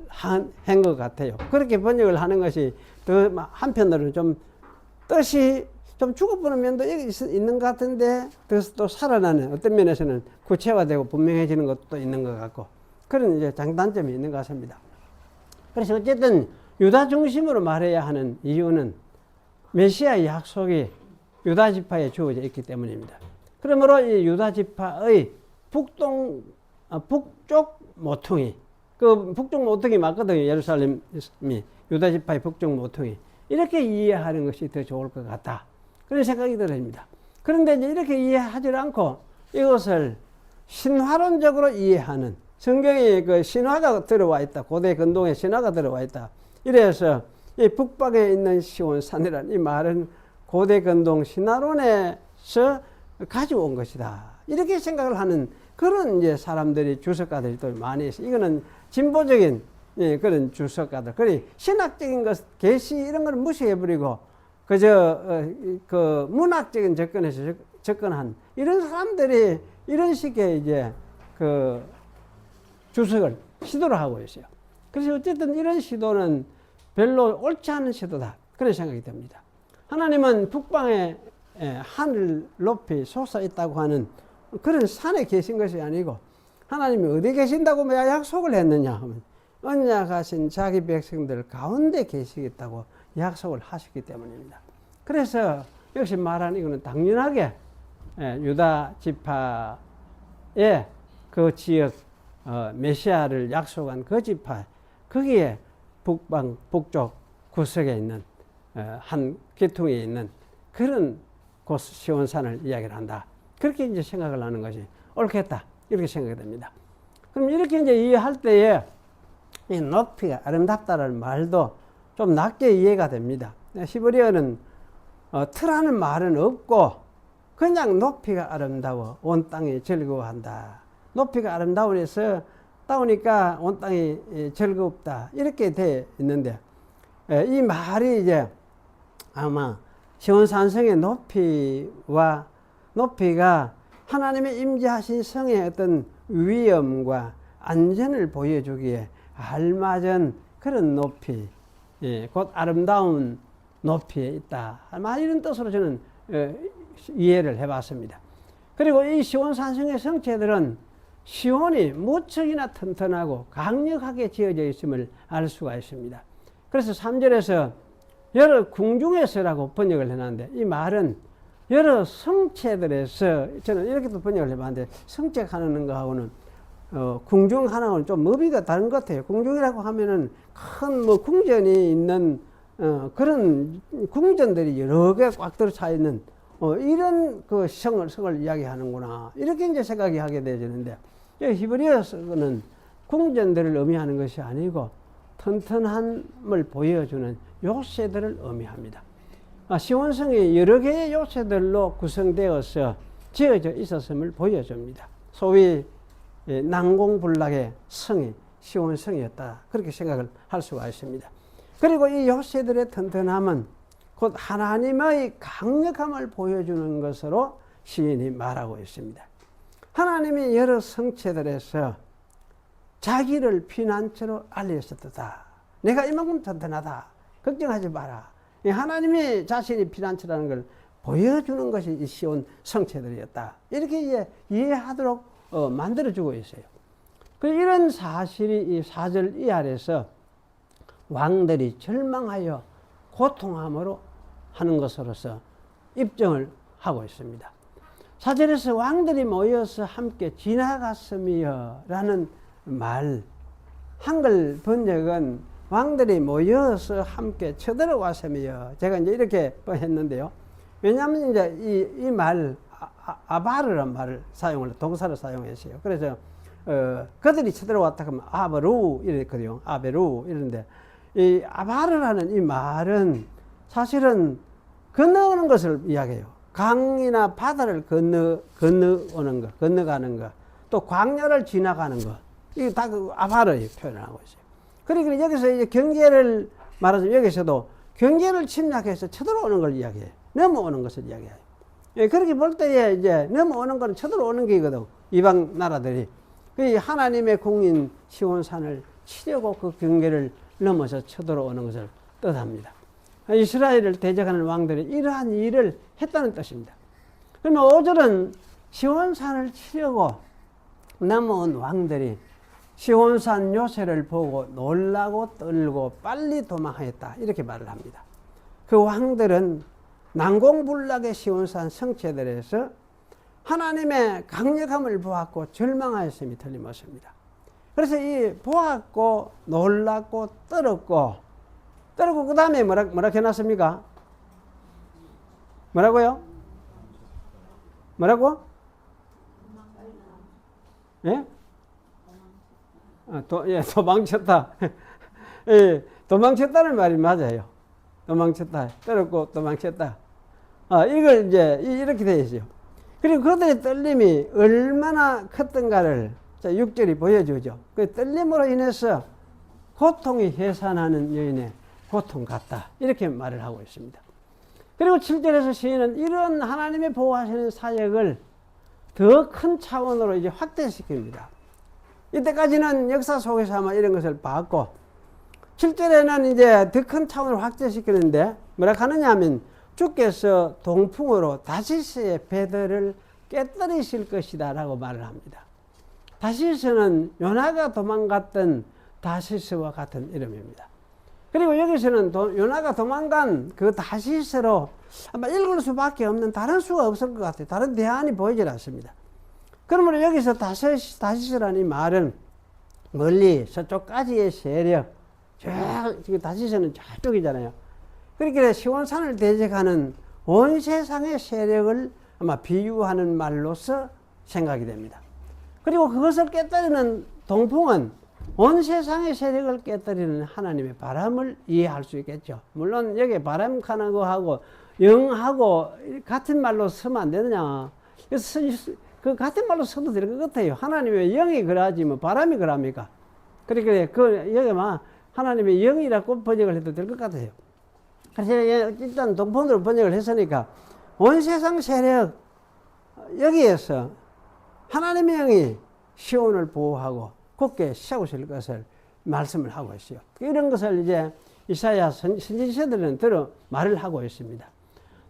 Speaker 1: 한 것 같아요. 그렇게 번역을 하는 것이 더 한편으로는 좀 뜻이 좀 죽어버리는 면도 여기 있는 것 같은데 또 살아나는 어떤 면에서는 구체화되고 분명해지는 것도 있는 것 같고 그런 이제 장단점이 있는 것 같습니다. 그래서 어쨌든 유다 중심으로 말해야 하는 이유는 메시아의 약속이 유다 지파에 주어져 있기 때문입니다. 그러므로 이 유다 지파의 북쪽 모퉁이 그 북쪽 모퉁이 맞거든요. 예루살렘이 유다 지파의 북쪽 모퉁이. 이렇게 이해하는 것이 더 좋을 것 같다. 그런 생각이 들어집니다. 그런데 이제 이렇게 이해하지 않고 이것을 신화론적으로 이해하는, 성경에 그 신화가 들어와 있다. 고대 근동에 신화가 들어와 있다. 이래서 이 북방에 있는 시온산이라는 이 말은 고대 근동 신화론에서 가져온 것이다. 이렇게 생각을 하는 그런 이제 사람들이, 주석가들이 또 많이 있어요. 이거는 진보적인 그런 주석가들. 그래 신학적인 것, 계시 이런 걸 무시해버리고 그저 그 문학적인 접근에서 접근한 이런 사람들이 이런 식의 이제 그 주석을 시도를 하고 있어요. 그래서 어쨌든 이런 시도는 별로 옳지 않은 시도다. 그런 생각이 듭니다. 하나님은 북방에 하늘 높이 솟아 있다고 하는 그런 산에 계신 것이 아니고, 하나님이 어디 계신다고 약속을 했느냐 하면 언약하신 자기 백성들 가운데 계시겠다고 약속을 하셨기 때문입니다. 그래서 역시 말하는 이거는 당연하게 유다 지파의 그 지역 메시아를 약속한 그 지파, 거기에 북방 북쪽 구석에 있는 한 기퉁에 있는 그런 곳 시온산을 이야기를 한다. 그렇게 이제 생각을 하는 것이 옳겠다. 이렇게 생각이 됩니다. 그럼 이렇게 이제 이해할 때에 이 높이가 아름답다라는 말도 좀 낮게 이해가 됩니다. 히브리어는 트라는 말은 없고 그냥 높이가 아름다워 온 땅이 즐거워한다. 높이가 아름다우니까 온 땅이 즐겁다. 이렇게 돼 있는데 이 말이 이제 아마 시온산성의 높이가 하나님의 임재하신 성의 어떤 위엄과 안전을 보여주기에 알맞은 그런 높이, 곧 아름다운 높이에 있다. 아마 이런 뜻으로 저는 이해를 해봤습니다. 그리고 이 시온산성의 성체들은 시온이 무척이나 튼튼하고 강력하게 지어져 있음을 알 수가 있습니다. 그래서 3절에서 여러 궁중에서라고 번역을 해놨는데, 이 말은 여러 성체들에서, 저는 이렇게 또 번역을 해봤는데, 성체하는 거하고는 궁중 하나는 좀 의미가 다른 것 같아요. 궁중이라고 하면은 큰 뭐 궁전이 있는 그런 궁전들이 여러 개 꽉 들어차 있는 이런 그 성을 이야기하는구나. 이렇게 이제 생각이 하게 되지는데, 히브리어는 궁전들을 의미하는 것이 아니고 튼튼함을 보여주는 요새들을 의미합니다. 시온성이 여러 개의 요새들로 구성되어서 지어져 있었음을 보여줍니다. 소위 난공불락의 성이 시온성이었다. 그렇게 생각을 할 수가 있습니다. 그리고 이 요새들의 튼튼함은 곧 하나님의 강력함을 보여주는 것으로 시인이 말하고 있습니다. 하나님이 여러 성체들에서 자기를 피난처로 알렸었다. 내가 이만큼 튼튼하다. 걱정하지 마라. 하나님이 자신이 피난처라는 걸 보여주는 것이 이 시온 성체들이었다. 이렇게 이해하도록 만들어주고 있어요. 이런 사실이 이 4절 이하에서 왕들이 절망하여 고통함으로 하는 것으로서 입증을 하고 있습니다. 4절에서 왕들이 모여서 함께 지나갔으며 라는 말, 한글 번역은 왕들이 모여서 함께 쳐들어왔으며, 제가 이제 이렇게 했는데요. 왜냐하면 이제 이 말, 아바르란 말을 동사를 사용했어요. 그래서, 그들이 쳐들어왔다 그러면 아베루 이랬거든요. 아베루 이런데, 이 아바르라는 이 말은 사실은 건너오는 것을 이야기해요. 강이나 바다를 건너오는 것, 건너가는 것, 또 광야를 지나가는 것. 이게 다 그 아바르에 표현하고 있어요. 그러니까 여기서 이제 경계를 말하자면 여기서도 경계를 침략해서 쳐들어오는 걸 이야기해요. 넘어오는 것을 이야기해요. 그렇게 볼 때에 이제 넘어오는 건 쳐들어오는 게거든. 이방 나라들이. 하나님의 공인 시온산을 치려고 그 경계를 넘어서 쳐들어오는 것을 뜻합니다. 이스라엘을 대적하는 왕들이 이러한 일을 했다는 뜻입니다. 그러면 5절은 시온산을 치려고 넘어온 왕들이 시온산 요새를 보고 놀라고 떨고 빨리 도망하였다. 이렇게 말을 합니다. 그 왕들은 난공불락의 시온산 성체들에서 하나님의 강력함을 보았고 절망하였음이 틀림없습니다. 그래서 이 보았고 놀랐고 떨었고 그 다음에 뭐라 해놨습니까? 뭐라고요? 뭐라고? 예? 예, 도망쳤다. 예, 도망쳤다는 말이 맞아요. 도망쳤다. 떨었고 도망쳤다. 이걸 이제 이렇게 되어 있어요. 그리고 그들의 떨림이 얼마나 컸던가를 6절이 보여주죠. 그 떨림으로 인해서 고통이 해산하는 여인의 고통 같다. 이렇게 말을 하고 있습니다. 그리고 7절에서 시인은 이런 하나님의 보호하시는 사역을 더 큰 차원으로 이제 확대시킵니다. 이때까지는 역사 속에서 아마 이런 것을 봤고, 7절에는 이제 더 큰 차원으로 확대시키는데, 뭐라 하느냐 하면, 주께서 동풍으로 다시스의 배들을 깨뜨리실 것이다 라고 말을 합니다. 다시스는 요나가 도망갔던 다시스와 같은 이름입니다. 그리고 여기서는 요나가 도망간 그 다시스로 아마 읽을 수밖에 없는 다른 수가 없을 것 같아요. 다른 대안이 보이질 않습니다. 그러므로 여기서 다시스라는 이 말은 멀리 서쪽까지의 세력, 다시스는 저쪽이잖아요. 그렇게 시온산을 대적하는 온 세상의 세력을 아마 비유하는 말로서 생각이 됩니다. 그리고 그것을 깨뜨리는 동풍은 온 세상의 세력을 깨뜨리는 하나님의 바람을 이해할 수 있겠죠. 물론 여기 바람하는 거하고 영하고 같은 말로 쓰면 안 되느냐. 그 같은 말로 써도 될 것 같아요. 하나님의 영이 그러하지 뭐 바람이 그럽니까? 그러니까 여기만 하나님의 영이라고 번역을 해도 될 것 같아요. 그래서 일단 동풍으로 번역을 했으니까 온 세상 세력 여기에서 하나님의 영이 시온을 보호하고 굳게 세우실 것을 말씀을 하고 있어요. 이런 것을 이제 이사야 선지자들은 말을 하고 있습니다.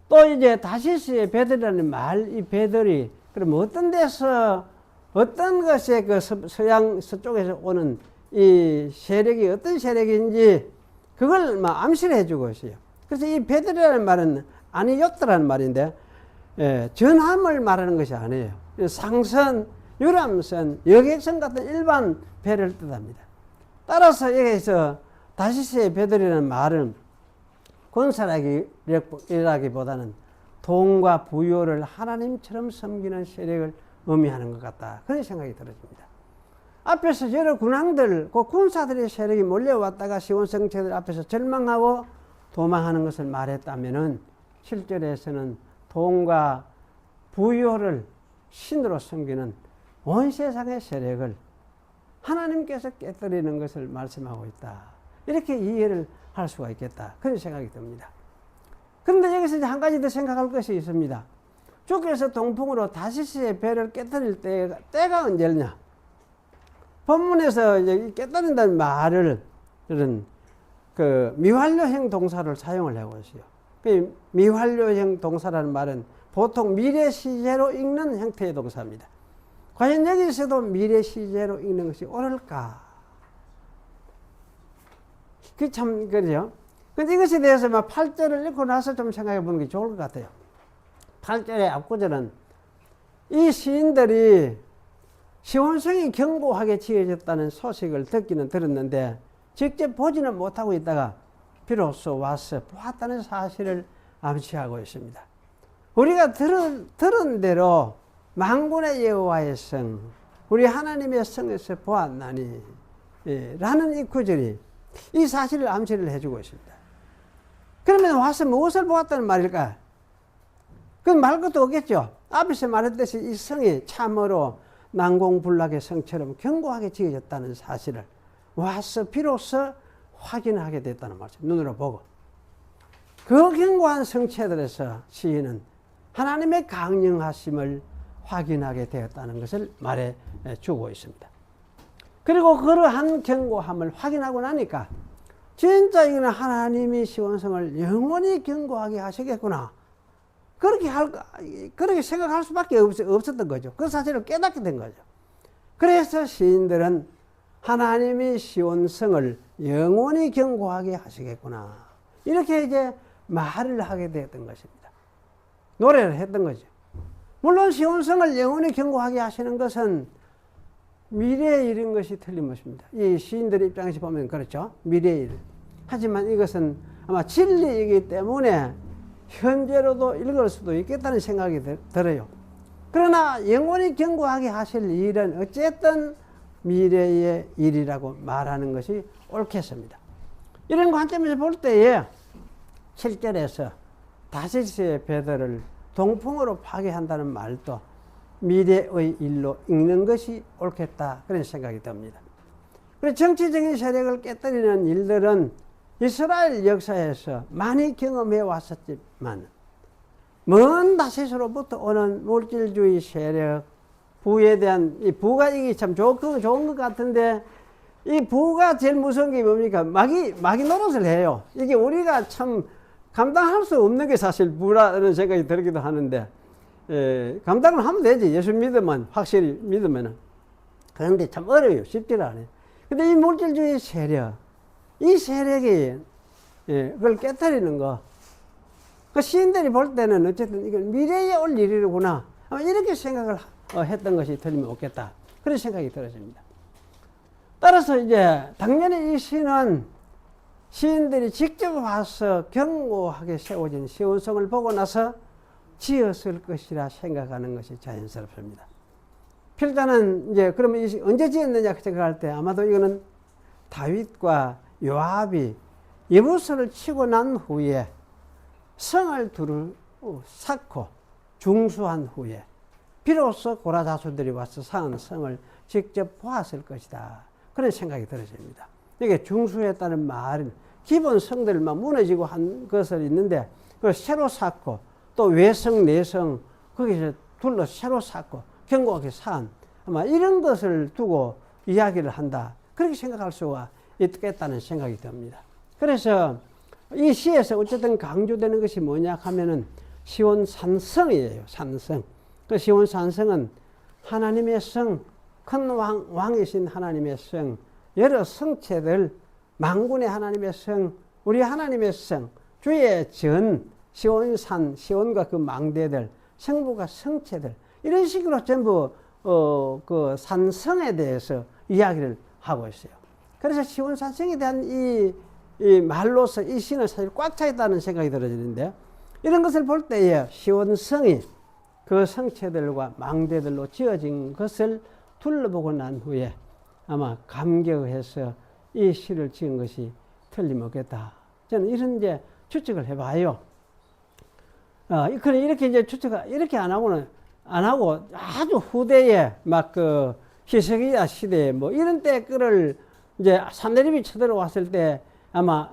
Speaker 1: 또 이제 다시스의 배들이라는 말, 이 배들이 그럼 어떤 데서 어떤 것에 그 서쪽에서 오는 이 세력이 어떤 세력인지 그걸 막 암시를 해주고 있어요. 그래서 이 배들이라는 말은 아니요트라는 말인데, 전함을 말하는 것이 아니에요. 상선, 유람선, 여객선 같은 일반 배를 뜻합니다. 따라서 여기서 다시스의 배들이라는 말은 권사라기보다는 돈과 부요를 하나님처럼 섬기는 세력을 의미하는 것 같다. 그런 생각이 들어집니다. 앞에서 여러 군왕들, 그 군사들의 세력이 몰려왔다가 시온 성체들 앞에서 절망하고 도망하는 것을 말했다면은 7절에서는 돈과 부요를 신으로 섬기는 온 세상의 세력을 하나님께서 깨뜨리는 것을 말씀하고 있다. 이렇게 이해를 할 수가 있겠다. 그런 생각이 듭니다. 그런데 여기서 이제 한 가지 더 생각할 것이 있습니다. 주께서 동풍으로 다시스의 배를 깨뜨릴 때가 언제냐? 본문에서 이제 깨뜨린다는 말을 그 미완료형 동사를 사용을 하고 있어요. 그 미완료형 동사라는 말은 보통 미래 시제로 읽는 형태의 동사입니다. 과연 여기서도 미래 시제로 읽는 것이 옳을까? 그 참, 그죠? 근데 이것에 대해서 8절을 읽고 나서 좀 생각해 보는 게 좋을 것 같아요. 8절의 앞구절은 이 시인들이 시온성이 견고하게 지어졌다는 소식을 듣기는 들었는데 직접 보지는 못하고 있다가 비로소 와서 보았다는 사실을 암시하고 있습니다. 우리가 들은 대로 만군의 여호와의 성, 우리 하나님의 성에서 보았나니 라는 이 구절이 이 사실을 암시를 해주고 있습니다. 그러면 와서 무엇을 보았다는 말일까? 그건 말 것도 없겠죠. 앞에서 말했듯이 이 성이 참으로 난공불락의 성처럼 견고하게 지어졌다는 사실을 와서 비로소 확인하게 됐다는 말이죠. 눈으로 보고. 그 견고한 성체들에서 시인은 하나님의 강령하심을 확인하게 되었다는 것을 말해 주고 있습니다. 그리고 그러한 견고함을 확인하고 나니까 진짜 이거는 하나님이 시온성을 영원히 견고하게 하시겠구나. 그렇게 생각할 수밖에 없었던 거죠. 그 사실을 깨닫게 된 거죠. 그래서 시인들은 하나님이 시온성을 영원히 견고하게 하시겠구나. 이렇게 이제 말을 하게 되었던 것입니다. 노래를 했던 거죠. 물론 시온성을 영원히 견고하게 하시는 것은 미래의 일인 것이 틀림없습니다. 이 시인들의 입장에서 보면 그렇죠. 미래의 일. 하지만 이것은 아마 진리이기 때문에 현재로도 읽을 수도 있겠다는 생각이 들어요. 그러나 영원히 견고하게 하실 일은 어쨌든 미래의 일이라고 말하는 것이 옳겠습니다. 이런 관점에서 볼 때에 7절에서 다시스의 베드로를 동풍으로 파괴한다는 말도 미래의 일로 읽는 것이 옳겠다, 그런 생각이 듭니다. 그리고 정치적인 세력을 깨뜨리는 일들은 이스라엘 역사에서 많이 경험해 왔었지만 먼 다시스로부터 오는 물질주의 세력, 부에 대한 이 부가 이게 참 좋은 것 같은데 이 부가 제일 무서운 게 뭡니까? 마귀 노릇을 해요. 이게 우리가 참 감당할 수 없는 게 사실 부라는 생각이 들기도 하는데, 감당을 하면 되지. 예수 믿으면, 확실히 믿으면은. 그런데 참 어려워요. 쉽지가 않아요. 근데 이 물질주의 세력, 이 세력이, 그걸 깨뜨리는 거. 그 시인들이 볼 때는 어쨌든 이건 미래에 올 일이구나. 아마 이렇게 생각을 했던 것이 틀림없겠다. 그런 생각이 들어집니다. 따라서 이제 당연히 이 시는 시인들이 직접 와서 견고하게 세워진 시온성을 보고 나서 지었을 것이라 생각하는 것이 자연스럽습니다. 필자는 이제 그러면 이 언제 지었느냐 생각할 때 아마도 이거는 다윗과 요압이 예부서를 치고 난 후에 성을 두루 쌓고 중수한 후에 비로소 고라 자손들이 와서 쌓은 성을 직접 보았을 것이다. 그런 생각이 들어집니다. 이게 중수했다는 말은 기본 성들만 무너지고 한 것을 있는데 그걸 새로 쌓고 또 외성 내성 거기서 둘러 새로 쌓고 견고하게 쌓은 아마 이런 것을 두고 이야기를 한다. 그렇게 생각할 수가 있겠다는 생각이 듭니다. 그래서 이 시에서 어쨌든 강조되는 것이 뭐냐 하면은 시온 산성이에요. 산성. 그 시온 산성은 하나님의 성, 큰 왕이신 하나님의 성, 여러 성체들, 만군의 하나님의 성, 우리 하나님의 성, 주의 전, 시온산, 시온과 그 망대들, 성부가 성체들, 이런 식으로 전부 그 산성에 대해서 이야기를 하고 있어요. 그래서 시온 산성에 대한 이 말로서 이 시는 사실 꽉 차 있다는 생각이 들어지는데, 이런 것을 볼 때에 시온성이 그 성체들과 망대들로 지어진 것을 둘러보고 난 후에 아마 감격해서 이 시를 지은 것이 틀림없겠다. 저는 이런 이제 추측을 해봐요. 이렇게 이제 추측을 이렇게 안 하고 아주 후대에 막 그 히스기야 시대에 뭐 이런 때 끌을 이제 산헤립이 쳐들어왔을 때 아마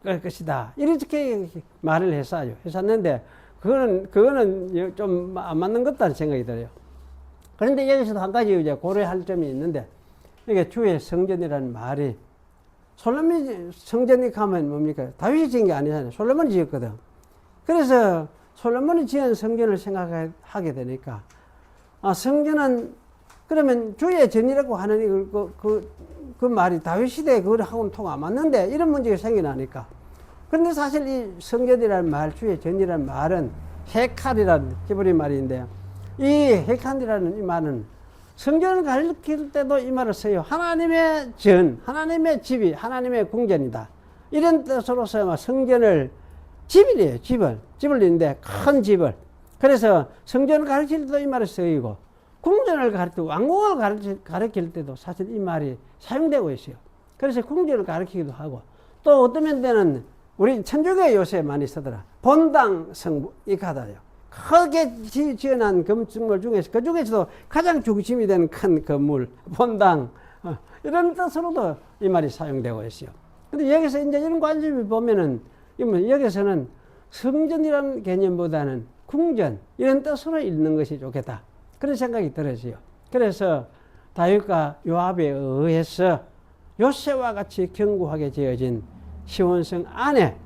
Speaker 1: 그럴 것이다. 이렇게 말을 했었는데 그거는 좀 안 맞는 것 같다는 생각이 들어요. 그런데 여기서도 한 가지 이제 고려할 점이 있는데, 이게 주의 성전이라는 말이 솔로몬이 성전이 가면 뭡니까? 다윗이 지은 게 아니잖아요. 솔로몬이 지었거든. 그래서 솔로몬이 지은 성전을 생각하게 되니까, 성전은 그러면 주의 전이라고 하는 그 말이 다윗 시대에 그거하고는 통 안 맞는데, 이런 문제가 생겨나니까. 그런데 사실 이 성전이라는 말, 주의 전이라는 말은 헤칼이라는 히브리 말인데, 이 헤칼이라는 이 말은 성전을 가리킬 때도 이 말을 써요. 하나님의 전, 하나님의 집이 하나님의 궁전이다. 이런 뜻으로서 성전을 집이래요. 집을 있는데 큰 집을. 그래서 성전을 가르칠 때도 이 말을 쓰이고, 궁전을 가르칠 때, 왕궁을 가르칠 때도 사실 이 말이 사용되고 있어요. 그래서 궁전을 가르치기도 하고, 또 어떤 때는 우리 천주교 요새 많이 쓰더라. 본당 성부, 이 가다요. 크게 지어난 건물 중에서, 그 중에서도 가장 중심이 되는 큰 건물, 본당, 이런 뜻으로도 이 말이 사용되고 있어요. 근데 여기서 이제 이런 관점을 보면은, 여기서는 성전이라는 개념보다는 궁전, 이런 뜻으로 읽는 것이 좋겠다. 그런 생각이 들어져요. 그래서 다윗과 요압에 의해서 요새와 같이 견고하게 지어진 시온성 안에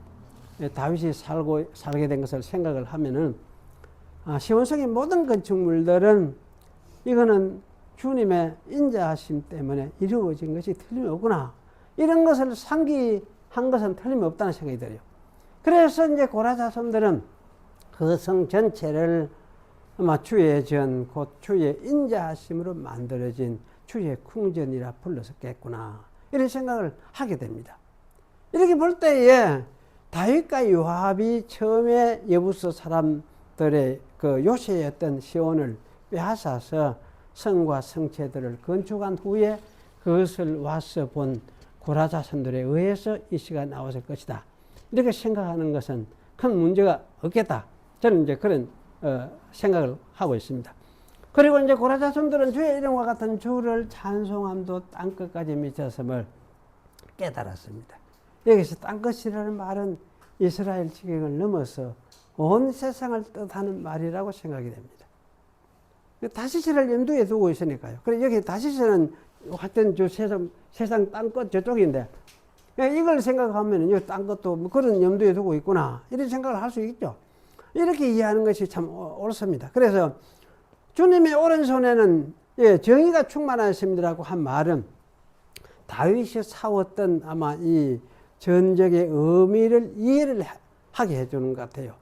Speaker 1: 다윗이 살게 된 것을 생각을 하면은, 시온성의 모든 건축물들은 이거는 주님의 인자하심 때문에 이루어진 것이 틀림없구나. 이런 것을 상기한 것은 틀림없다는 생각이 들어요. 그래서 이제 고라 자손들은 그 성 전체를 아마 주의 전, 곧 주의 인자하심으로 만들어진 주의 궁전이라 불렀었겠구나. 이런 생각을 하게 됩니다. 이렇게 볼 때에 다윗과 요압이 처음에 여부스 사람들의 그 요새였던 시온을 빼앗아서 성과 성체들을 건축한 후에 그것을 와서 본 고라 자손들에 의해서 이 시가 나왔을 것이다. 이렇게 생각하는 것은 큰 문제가 없겠다. 저는 이제 그런 생각을 하고 있습니다. 그리고 이제 고라 자손들은 주의 이름과 같은 주를 찬송함도 땅끝까지 미쳤음을 깨달았습니다. 여기서 땅끝이라는 말은 이스라엘 지경을 넘어서 온 세상을 뜻하는 말이라고 생각이 됩니다. 다시스를 염두에 두고 있으니까요. 그래 여기 다시스는 하여튼 저 세상 땅끝 저쪽인데 이걸 생각하면 이 땅끝도 뭐 그런 염두에 두고 있구나 이런 생각을 할 수 있죠. 이렇게 이해하는 것이 참 옳습니다. 그래서 주님의 오른손에는 정의가 충만하십니다라고 한 말은 다윗이 싸웠던 아마 이 전적의 의미를 이해를 하게 해주는 것 같아요.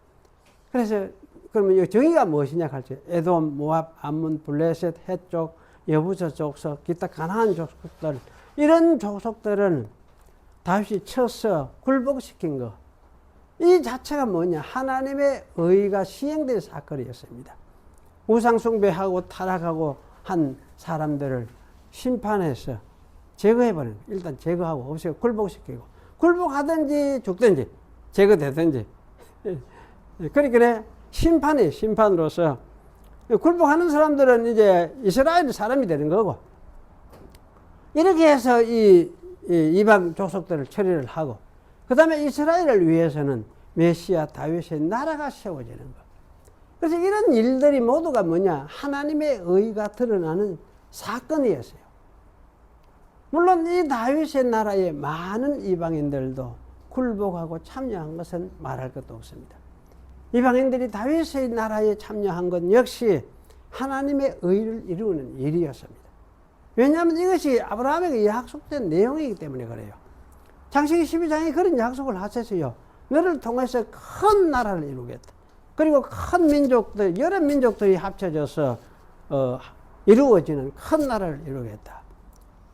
Speaker 1: 그래서 그러면 이 정의가 무엇이냐 할지 에돔, 모압, 암몬, 블레셋, 헷족, 여부서 족속, 기타 가나안 족속들 이런 족속들은 다윗이 쳐서 굴복시킨 것 이 자체가 뭐냐 하나님의 의가 시행된 사건이었습니다. 우상숭배하고 타락하고 한 사람들을 심판해서 제거해버리는 일단 제거하고 없애고 굴복시키고 굴복하든지 죽든지 제거되든지 그러니까 심판으로서 굴복하는 사람들은 이제 이스라엘 사람이 되는 거고 이렇게 해서 이 이방 족속들을 처리를 하고 그 다음에 이스라엘을 위해서는 메시아 다윗의 나라가 세워지는 것. 그래서 이런 일들이 모두가 뭐냐 하나님의 의가 드러나는 사건이었어요. 물론 이 다윗의 나라에 많은 이방인들도 굴복하고 참여한 것은 말할 것도 없습니다. 이방인들이 다윗의 나라에 참여한 것 역시 하나님의 의를 이루는 일이었습니다. 왜냐하면 이것이 아브라함에게 약속된 내용이기 때문에 그래요. 창세기 12장에 그런 약속을 하셨어요. 너를 통해서 큰 나라를 이루겠다. 그리고 큰 민족들, 여러 민족들이 합쳐져서 이루어지는 큰 나라를 이루겠다.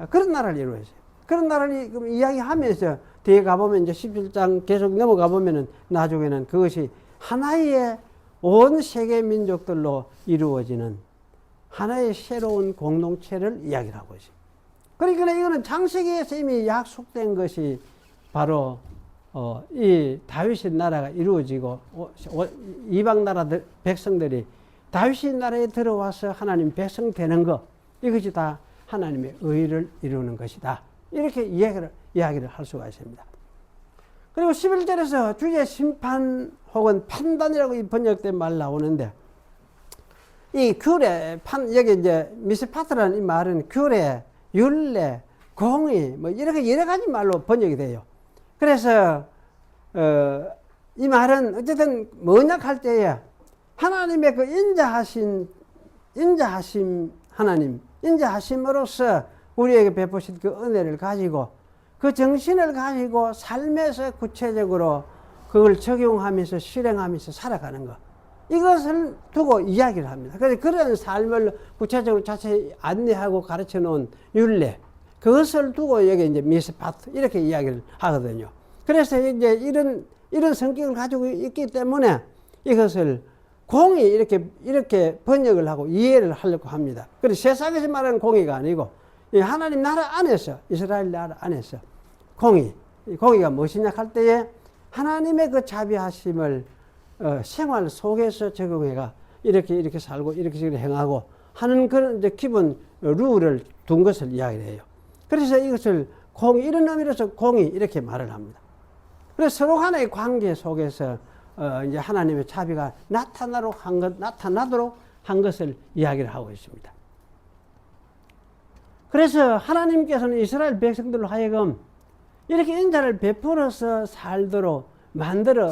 Speaker 1: 그런 나라를 이루어졌어요. 그런 나라를 이야기하면서 뒤에 가보면 이제 17장 계속 넘어가 보면은 나중에는 그것이 하나의 온 세계 민족들로 이루어지는 하나의 새로운 공동체를 이야기를 하고 있어요. 그러니까 이거는 창세기에서 이미 약속된 것이 바로 이 다윗의 나라가 이루어지고 이방 나라들 백성들이 다윗의 나라에 들어와서 하나님 백성 되는 것 이것이 다 하나님의 의를 이루는 것이다. 이렇게 이야기를 할 수가 있습니다. 그리고 11절에서 주의 심판 혹은 판단이라고 번역된 말 나오는데 이 규례, 여기 이제 미스파트라는 이 말은 규례, 율례, 공의, 뭐 이렇게 여러 가지 말로 번역이 돼요. 그래서, 이 말은 어쨌든 뭐냐 할 때에 하나님의 그 인자하심으로써 우리에게 베푸신 그 은혜를 가지고 그 정신을 가지고 삶에서 구체적으로 그걸 적용하면서 실행하면서 살아가는 것. 이것을 두고 이야기를 합니다. 그래서 그런 삶을 구체적으로 자세히 안내하고 가르쳐 놓은 율례, 그것을 두고 여기 이제 미스파트, 이렇게 이야기를 하거든요. 그래서 이제 이런 성격을 가지고 있기 때문에 이것을 공의 이렇게 번역을 하고 이해를 하려고 합니다. 그래서 세상에서 말하는 공의가 아니고 하나님 나라 안에서, 이스라엘 나라 안에서 공의가 무엇이냐 할 때에 하나님의 그 자비하심을 생활 속에서 적용해가 이렇게 살고 이렇게 행하고 하는 그런 이제 기본 룰을 둔 것을 이야기해요. 그래서 이것을 이런 의미로서 공의 이렇게 말을 합니다. 그래서 서로 간의 관계 속에서 이제 하나님의 자비가 나타나도록 한 것을 이야기를 하고 있습니다. 그래서 하나님께서는 이스라엘 백성들로 하여금 이렇게 인자를 베풀어서 살도록 만들어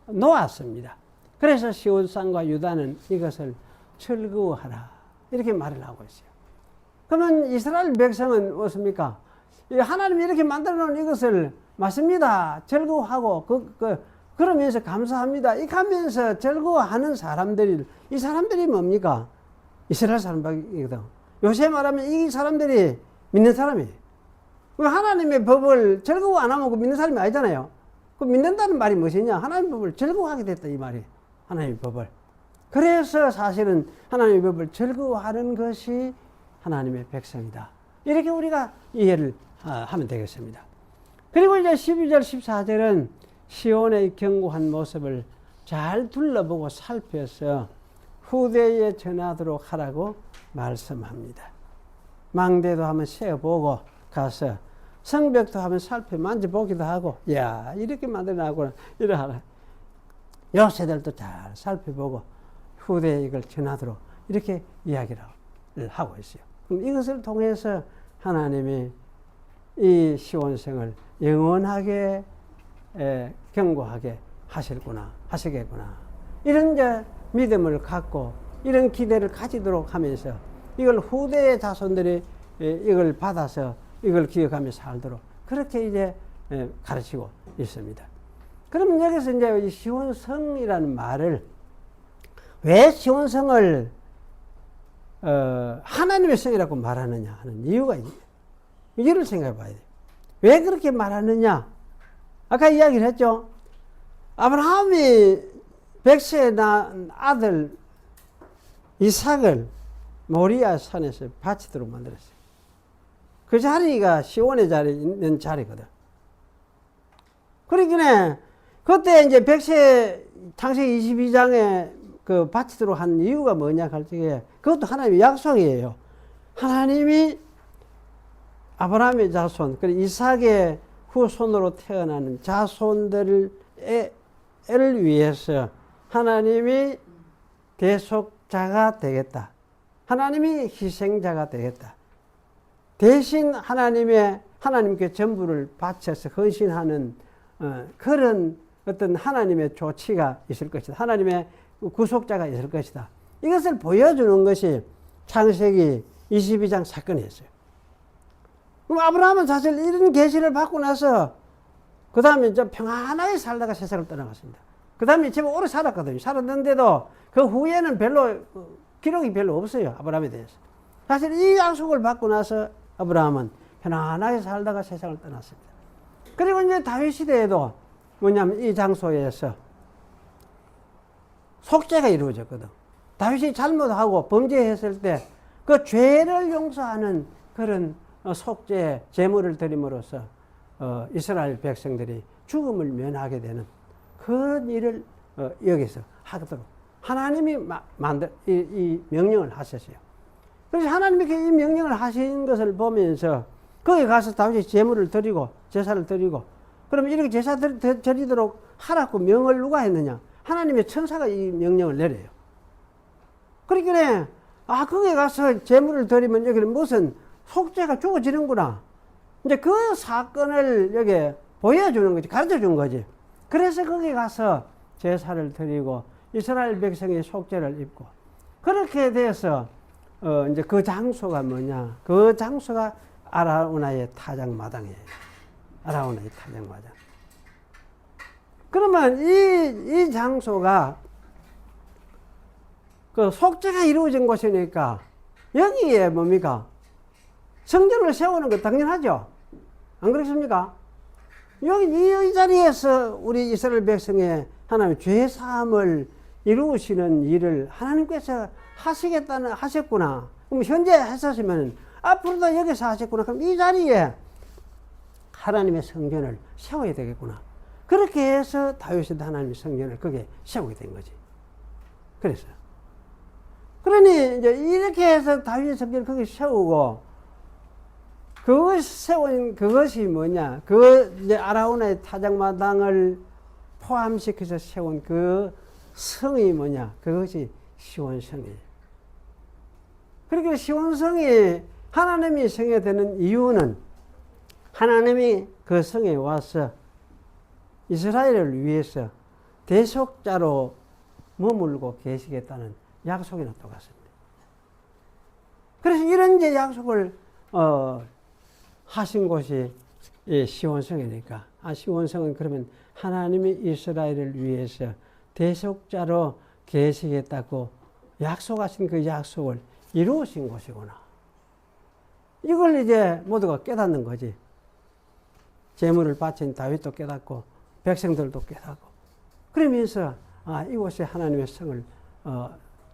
Speaker 1: 놓았습니다. 그래서 시온산과 유다는 이것을 즐거워하라 이렇게 말을 하고 있어요. 그러면 이스라엘 백성은 무엇입니까? 하나님이 이렇게 만들어 놓은 이것을 맞습니다. 즐거워하고 그러면서 감사합니다. 이 가면서 즐거워하는 사람들이, 이 사람들이 뭡니까? 이스라엘 사람들이거든. 요새 말하면 이 사람들이 믿는 사람이에요. 하나님의 법을 즐거워 안 하면 그 믿는 사람이 아니잖아요. 그 믿는다는 말이 무엇이냐? 하나님의 법을 즐거워하게 됐다 이 말이. 하나님의 법을. 그래서 사실은 하나님의 법을 즐거워하는 것이 하나님의 백성이다. 이렇게 우리가 이해를 하면 되겠습니다. 그리고 이제 12절 14절은 시온의 견고한 모습을 잘 둘러보고 살펴서 후대에 전하도록 하라고 말씀합니다. 망대도 한번 세어보고 가서 성벽도 한번 살펴 만져보기도 하고, 야 이렇게 만들어놨구나 이래 하라. 요새들도 잘 살펴보고 후대에 이걸 전하도록 이렇게 이야기를 하고 있어요. 그럼 이것을 통해서 하나님이 이 시온성을 영원하게 견고하게 하시겠구나. 이런 이제 믿음을 갖고 이런 기대를 가지도록 하면서 이걸 후대의 자손들이 이걸 받아서 이걸 기억하며 살도록 그렇게 이제 가르치고 있습니다. 그러면 여기서 이제 시온성이라는 말을 왜 시온성을 하나님의 성이라고 말하느냐 하는 이유가 있어요. 이유를 생각해 봐야 돼요. 왜 그렇게 말하느냐? 아까 이야기를 했죠. 아브라함이 백세에 낳은 아들 이삭을 모리아 산에서 바치도록 만들었어요. 그 자리가 시온의 자리에 있는 자리거든. 그러니까 그때 이제 백세 창세기 22장에 그 바치도록 한 이유가 뭐냐 할 적에 그것도 하나님의 약속이에요. 하나님이 아브라함의 자손, 그리고 이삭의 후손으로 태어나는 자손들을 위해서 하나님이 대속자가 되겠다. 하나님이 희생자가 되겠다. 대신 하나님께 전부를 바쳐서 헌신하는 그런 어떤 하나님의 조치가 있을 것이다. 하나님의 구속자가 있을 것이다. 이것을 보여주는 것이 창세기 22장 사건이었어요. 그럼 아브라함은 사실 이런 계시를 받고 나서 그 다음에 좀 평안하게 살다가 세상을 떠나갔습니다. 그 다음에 제법 오래 살았거든요. 살았는데도 그 후에는 기록이 별로 없어요. 아브라함에 대해서. 사실 이 약속을 받고 나서 아브라함은 편안하게 살다가 세상을 떠났습니다. 그리고 이제 다윗 시대에도 뭐냐면 이 장소에서 속죄가 이루어졌거든. 다윗이 잘못하고 범죄했을 때 그 죄를 용서하는 그런 속죄 제물을 드림으로써 이스라엘 백성들이 죽음을 면하게 되는 그런 일을 여기서 하도록 하나님이 이 명령을 하셨어요. 그래서 하나님이 이 명령을 하신 것을 보면서 거기 가서 다윗이 제물을 드리고 제사를 드리고 그러면 이렇게 제사 드리도록 하라고 명을 누가 했느냐? 하나님의 천사가 이 명령을 내려요. 그러니까 거기 가서 제물을 드리면 여기는 무슨 속죄가 주어지는구나. 이제 그 사건을 여기 보여주는 거지, 가르쳐 준 거지. 그래서 거기 가서 제사를 드리고 이스라엘 백성이 속죄를 입고 그렇게 돼서 이제 그 장소가 뭐냐? 그 장소가 아라우나의 타작마당이에요. 아라우나의 타작마당. 그러면 이 장소가 그 속죄가 이루어진 곳이니까 여기에 뭡니까? 성전을 세우는 거 당연하죠. 안 그렇습니까? 여기 이 자리에서 우리 이스라엘 백성의 하나님의 죄 사함을 이루시는 일을 하나님께서 하셨구나. 그럼 현재 하셨으면 앞으로도 여기서 하셨구나. 그럼 이 자리에 하나님의 성전을 세워야 되겠구나. 그렇게 해서 다윗이 하나님의 성전을 거기에 세우게 된 거지. 그래서. 그러니 이제 이렇게 해서 다윗의 성전을 거기 세우고 그것이 뭐냐? 이제 아라우나의 타작마당을 포함시켜서 세운 그 성이 뭐냐? 그것이 시온성이에요. 그러니까 시온성이 하나님이 성에 되는 이유는 하나님이 그 성에 와서 이스라엘을 위해서 대속자로 머물고 계시겠다는 약속이나 똑같습니다. 그래서 이런 이제 약속을 하신 곳이 시온성이니까 시온성은 그러면 하나님이 이스라엘을 위해서 대속자로 계시겠다고 약속하신 그 약속을 이루으신 곳이구나. 이걸 이제 모두가 깨닫는 거지. 제물을 바친 다윗도 깨닫고 백성들도 깨닫고 그러면서 이곳에 하나님의 성을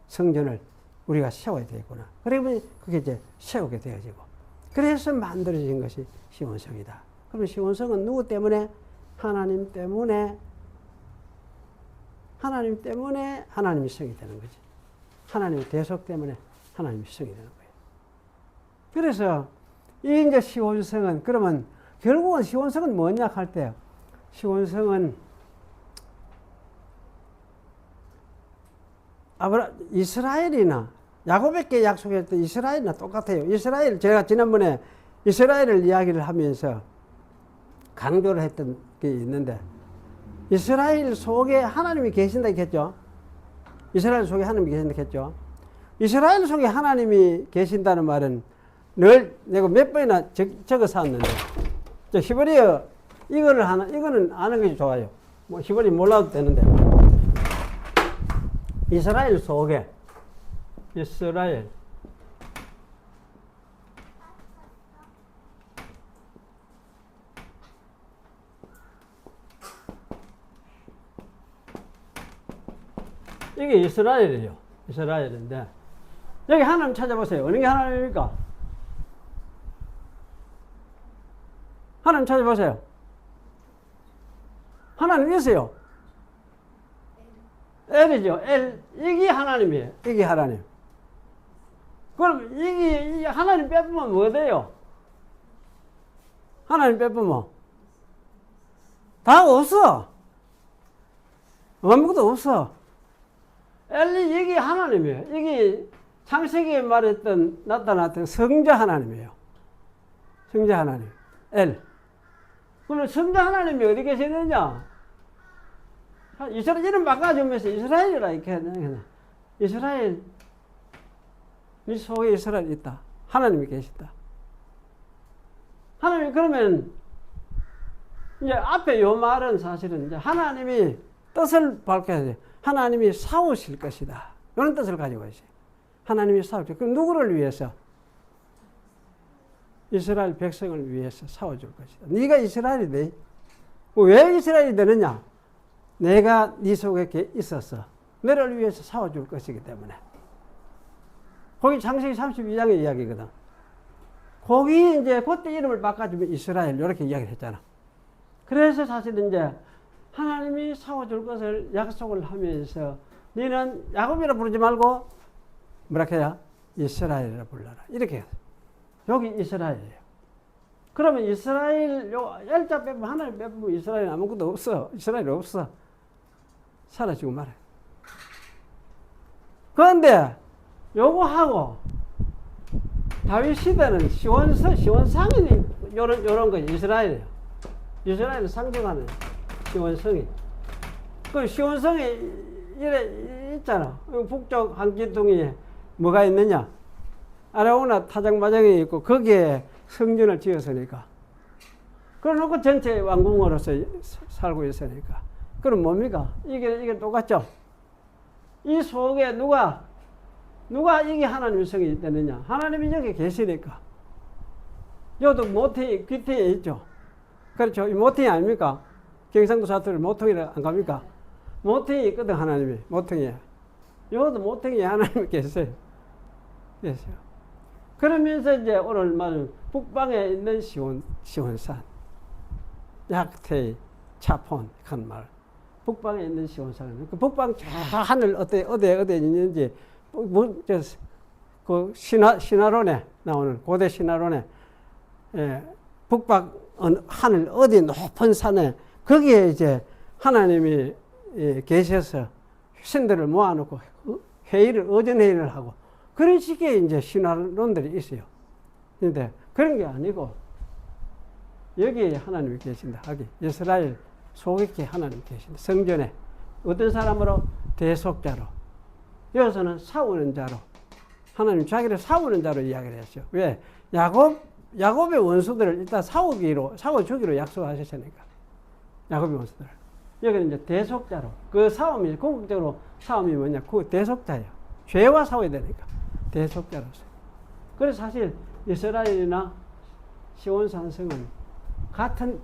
Speaker 1: 성전을 우리가 세워야 되겠구나. 그러면 그게 이제 세우게 되어지고 그래서 만들어진 것이 시온성이다. 그러면 시온성은 누구 때문에? 하나님 때문에 하나님이 성이 되는 거지. 하나님의 대속 때문에 하나님이 성이 되는 거예요. 그래서 이 이제 시온성은 그러면 결국은 시온성은 뭐냐 할 때 시온성은 이스라엘이나 야곱에게 약속했던 이스라엘이나 똑같아요. 이스라엘 제가 지난번에 이스라엘을 이야기를 하면서 강조를 했던 게 있는데 이스라엘 속에 하나님이 계신다 했죠. 이스라엘 속에 하나님이 계신다 했죠. 이스라엘 속에 하나님이 계신다는 말은 늘 내가 몇 번이나 적어서 왔는데 히브리어 이거는 아는 게 좋아요. 뭐 히브리 몰라도 되는데 이스라엘 속에 이스라엘 이게 이스라엘이에요. 이스라엘인데 여기 하나님 찾아보세요. 어느 게 하나님입니까? 하나님 찾아보세요. 하나님 있어요. 엘이죠. 엘. 이게 하나님이에요. 이게 하나님. 그럼 이게 하나님 빼보면 뭐 돼요? 하나님 빼보면 다 없어. 아무것도 없어. 엘리 이게 하나님이에요. 이게 창세기에 말했던 나타났던 성자 하나님이에요. 성자 하나님. 엘. 그럼 성자 하나님이 어디 계시느냐? 이스라엘 이름 바꿔주면서 이스라엘이라 이렇게 하냐. 이스라엘 이 속에 이스라엘이 있다. 하나님이 계시다. 하나님이 그러면 이제 앞에 요 말은 사실은 이제 하나님이 뜻을 밝혀야 돼. 하나님이 싸우실 것이다. 이런 뜻을 가지고 있어요. 하나님이 싸우실. 그럼 누구를 위해서? 이스라엘 백성을 위해서 싸워줄 것이다. 네가 이스라엘이 돼. 왜 이스라엘이 되느냐? 내가 네 속에 있어서 너를 위해서 싸워줄 것이기 때문에. 거기 창세기 32장의 이야기거든. 거기 이제 그때 이름을 바꿔주면 이스라엘 이렇게 이야기를 했잖아. 그래서 사실은 이제 하나님이 싸워줄 것을 약속을 하면서 너는 야곱이라 부르지 말고 뭐라 해야? 이스라엘이라 불러라. 이렇게 해요. 여기 이스라엘이에요. 그러면 이스라엘 요 엘자 빼면 하나님 빼면 이스라엘 아무것도 없어. 이스라엘 없어. 사라지고 말아요. 그런데 요거 하고 다윗 시대는 시온상이 요런 거 이스라엘이에요. 이스라엘을 상징하는 시온성이. 그 시온성이 이래 있잖아. 북쪽 한기둥이 뭐가 있느냐? 아라우나 타작마장이 있고 거기에 성전을 지었으니까. 그래놓고 전체 왕궁으로서 살고 있으니까. 그럼 뭡니까? 이게 똑같죠? 이 속에 누가 이게 하나님의 성이 되느냐? 하나님이 여기 계시니까. 여도 모퉁이, 귀퉁이에 있죠? 그렇죠? 이 모퉁이 아닙니까? 경상도 사투리 모퉁이를 안 갑니까? 모퉁이 있거든, 하나님이. 모퉁이에. 여도 모퉁이에 하나님이 계세요. 계세요. 그러면서 이제 오늘 말은 북방에 있는 시온산. 약태, 차폰, 한 말. 북방에 있는 시온산. 그 북방 저 하늘 어디에 있는지, 그 신화론에 나오는, 고대 신화론에, 북방 하늘 어디 높은 산에, 거기에 이제 하나님이 계셔서 신들을 모아놓고 어전회의를 하고, 그런 식의 이제 신화론들이 있어요. 그런데 그런 게 아니고, 여기에 하나님이 계신다. 여기 이스라엘 속에 하나님 계신다. 성전에. 어떤 사람으로? 대속자로. 여기서는 싸우는 자로. 하나님 자기를 싸우는 자로 이야기를 했죠. 왜? 야곱의 원수들을 일단 싸워주기로 약속하셨으니까. 야곱의 원수들. 여기는 이제 대속자로. 그 싸움이, 궁극적으로 싸움이 뭐냐. 그 대속자예요. 죄와 싸워야 되니까. 대속자로서. 그래서 사실 이스라엘이나 시온산성은 같은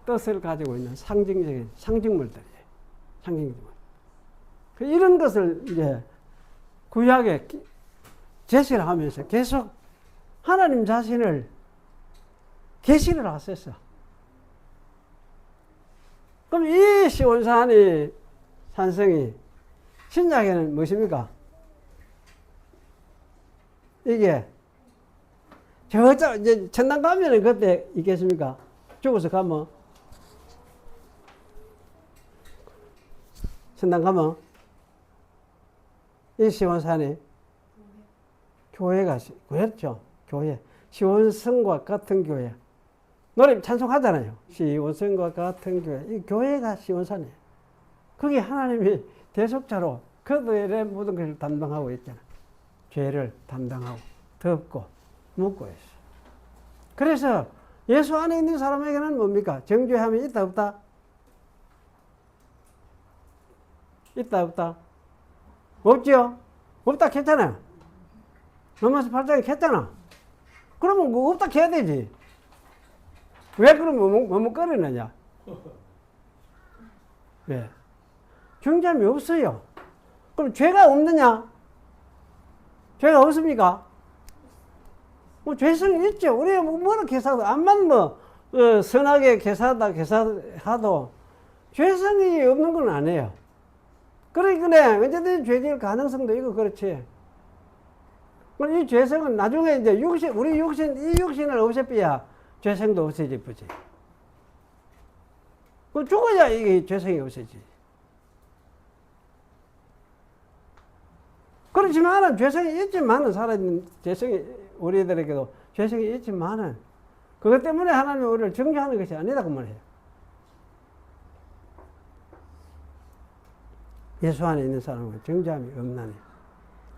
Speaker 1: 뜻을 가지고 있는 상징적인 상징물들이에요. 상징물. 이런 것을 이제 구약에 제시를 하면서 계속 하나님 자신을 계시를 하셨어. 그럼 이 시온산이 산성이 신약에는 무엇입니까? 이게 이제 천당 가면은 그때 있겠습니까? 죽어서 가면 천당 가면 이 시온산이 교회가 그렇죠. 교회 시온성과 같은 교회. 노래 찬송하잖아요. 시온성과 같은 교회. 이 교회가 시온산이에요. 그게 하나님이 대속자로 그들의 모든 것을 담당하고 있잖아요. 죄를 담당하고 덮고 묻고 있어요. 그래서 예수 안에 있는 사람에게는 뭡니까? 정죄함이 있다 없다? 있다 없다? 없지요? 없다 했잖아요. 로마서 8장에 했잖아. 그러면 뭐 없다 해야 되지. 왜 그러면 머뭇거리느냐? 왜? 정죄함이 없어요. 그럼 죄가 없느냐? 죄가 없습니까? 뭐 죄성이 있죠. 우리가 뭐라 개사도 암만 선하게 개사하도 죄성이 없는 건 아니에요. 그러니까 언제든지 죄질 가능성도 있고 그렇지. 그럼 이 죄성은 나중에 이제 우리 이 육신을 없애빼야 죄성도 없어질 거지. 그 죽어야 이게 죄성이 없어지지. 그렇지만은 죄성이 있지만은 살아있는 죄성이 우리들에게도 죄성이 있지만은 그것 때문에 하나님이 우리를 정죄하는 것이 아니다 그 말이에요. 예수 안에 있는 사람은 정죄함이 없나니.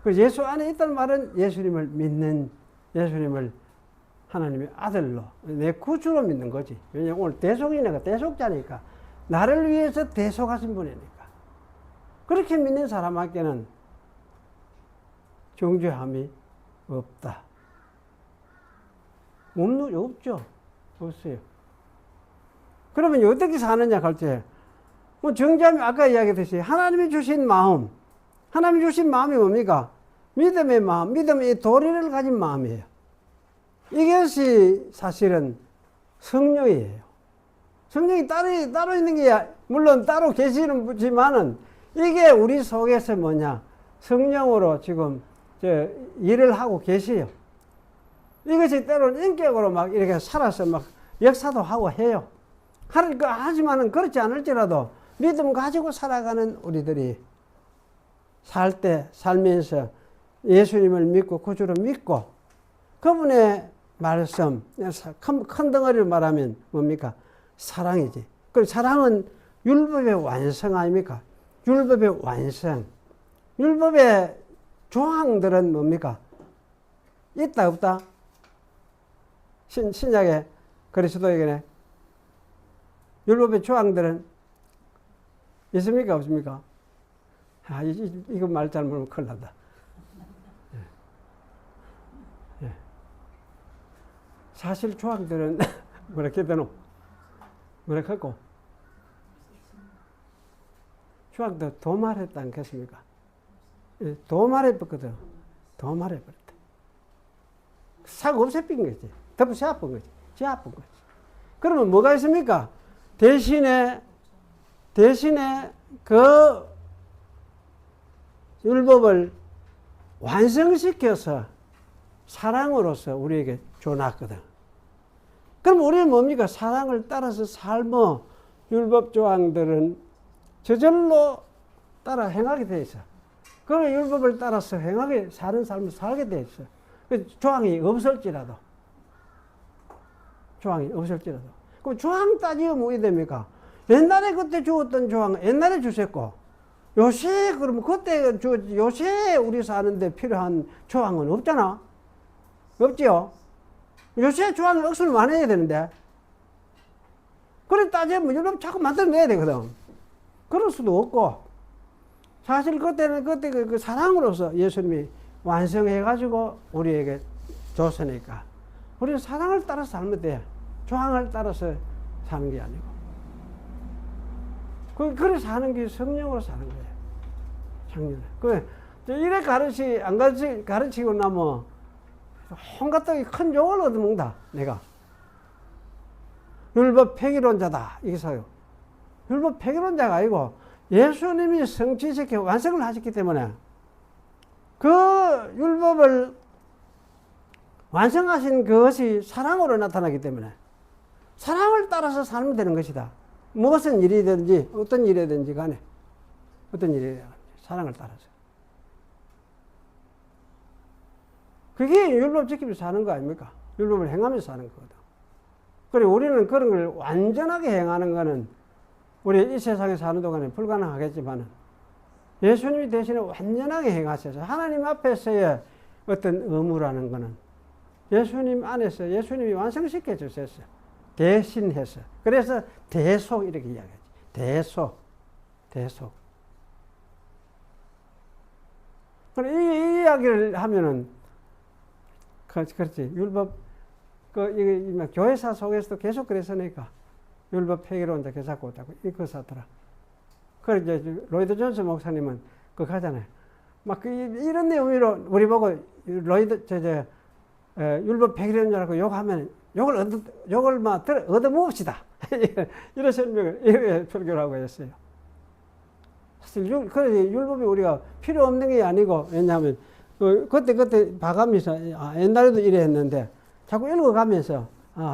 Speaker 1: 그래서 예수 안에 있다는 말은 예수님을 믿는, 예수님을 하나님의 아들로 내 구주로 믿는 거지. 왜냐하면 오늘 대속이니까, 대속자니까, 나를 위해서 대속하신 분이니까. 그렇게 믿는 사람에게는 정죄함이 없다. 없죠. 없어요. 그러면 어떻게 사느냐 할 때, 뭐 정죄함이 아까 이야기했듯이 하나님이 주신 마음, 하나님이 주신 마음이 뭡니까? 믿음의 마음, 믿음의 도리를 가진 마음이에요. 이것이 사실은 성령이에요. 성령이 따로 있는 게 물론 따로 계시는 분이지만은 이게 우리 속에서 뭐냐? 성령으로 지금 일을 하고 계세요. 이것이 때로는 인격으로 막 이렇게 살아서 막 역사도 하고 해요. 하지만은 그렇지 않을지라도 믿음 가지고 살아가는 우리들이 살면서 예수님을 믿고 구주로 믿고 그분의 말씀, 큰 덩어리로 말하면 뭡니까? 사랑이지. 그 사랑은 율법의 완성 아닙니까? 율법의 완성. 율법의 조항들은 뭡니까? 있다 없다? 신약의 그리스도에게는 율법의 조항들은 있습니까 없습니까? 이거 말 잘못하면 큰일 난다. 예. 사실 조항들은 뭐라게 되노? 뭐라고 했고? 조항들 도말했다 않겠습니까? 예, 도말해버렸거든. 도말해버렸다. 사고 없애빈 거지. 덮어 씌워본 거지. 씌워본 거지. 그러면 뭐가 있습니까? 대신에 그 율법을 완성시켜서 사랑으로서 우리에게 줘놨거든. 그럼 우리는 뭡니까? 사랑을 따라서 삶어 율법 조항들은 저절로 따라 행하게 돼 있어. 그 율법을 따라서 사는 삶을 살게 돼 있어. 그 조항이 없을지라도. 그럼 조항 따지면 뭐가 됩니까? 옛날에 그때 주었던 조항, 옛날에 주셨고, 요새, 그러면 요새 우리 사는데 필요한 조항은 없잖아? 없지요? 요새 조항을 억수로 많이 해야 되는데. 그래 따지면 율법 자꾸 만들어내야 되거든. 그럴 수도 없고, 사실 그때는 그때 그 사랑으로서 예수님이 완성해가지고 우리에게 줬으니까 우리는 사랑을 따라서 살면 돼. 조항을 따라서 사는 게 아니고. 그래 사는 게 성령으로 사는 거예요. 작년에. 이래 가르치고 나면 온갖 큰 욕을 얻어먹는다, 내가. 율법 폐기론자다, 이게 사요. 율법 폐기론자가 아니고 예수님이 성취시켜 완성을 하셨기 때문에 그 율법을 완성하신 그것이 사랑으로 나타나기 때문에 사랑을 따라서 살면 되는 것이다. 무슨 일이든지 어떤 일이든지 간에 어떤 일이든지 사랑을 따라서. 그게 율법 지키면서 사는 거 아닙니까? 율법을 행하면서 사는 거거든. 그리고 우리는 그런 걸 완전하게 행하는 거는 우리 이 세상에 사는 동안에 불가능하겠지만 예수님이 대신에 완전하게 행하셔서 하나님 앞에서의 어떤 의무라는 거는 예수님 안에서 예수님이 완성시켜 주셨어요. 대신해서. 그래서 대속 이렇게 이야기하지. 대속. 이 이야기를 하면은 그렇지. 율법 이게 교회사 속에서도 계속 그랬으니까 율법 폐기론자 자꾸 이거 사더라. 그래 이제 로이드 존스 목사님은 그거 하잖아요. 막 이런 의미로 우리 보고 로이드 율법 폐기론자라고 욕하면 욕을 막 얻어먹읍시다. 이런 설명을 이렇게 설교를 하고 했어요. 사실 율법이 우리가 필요 없는 게 아니고, 왜냐하면 그때 봐가면서 옛날에도 이래 했는데 자꾸 읽어가면서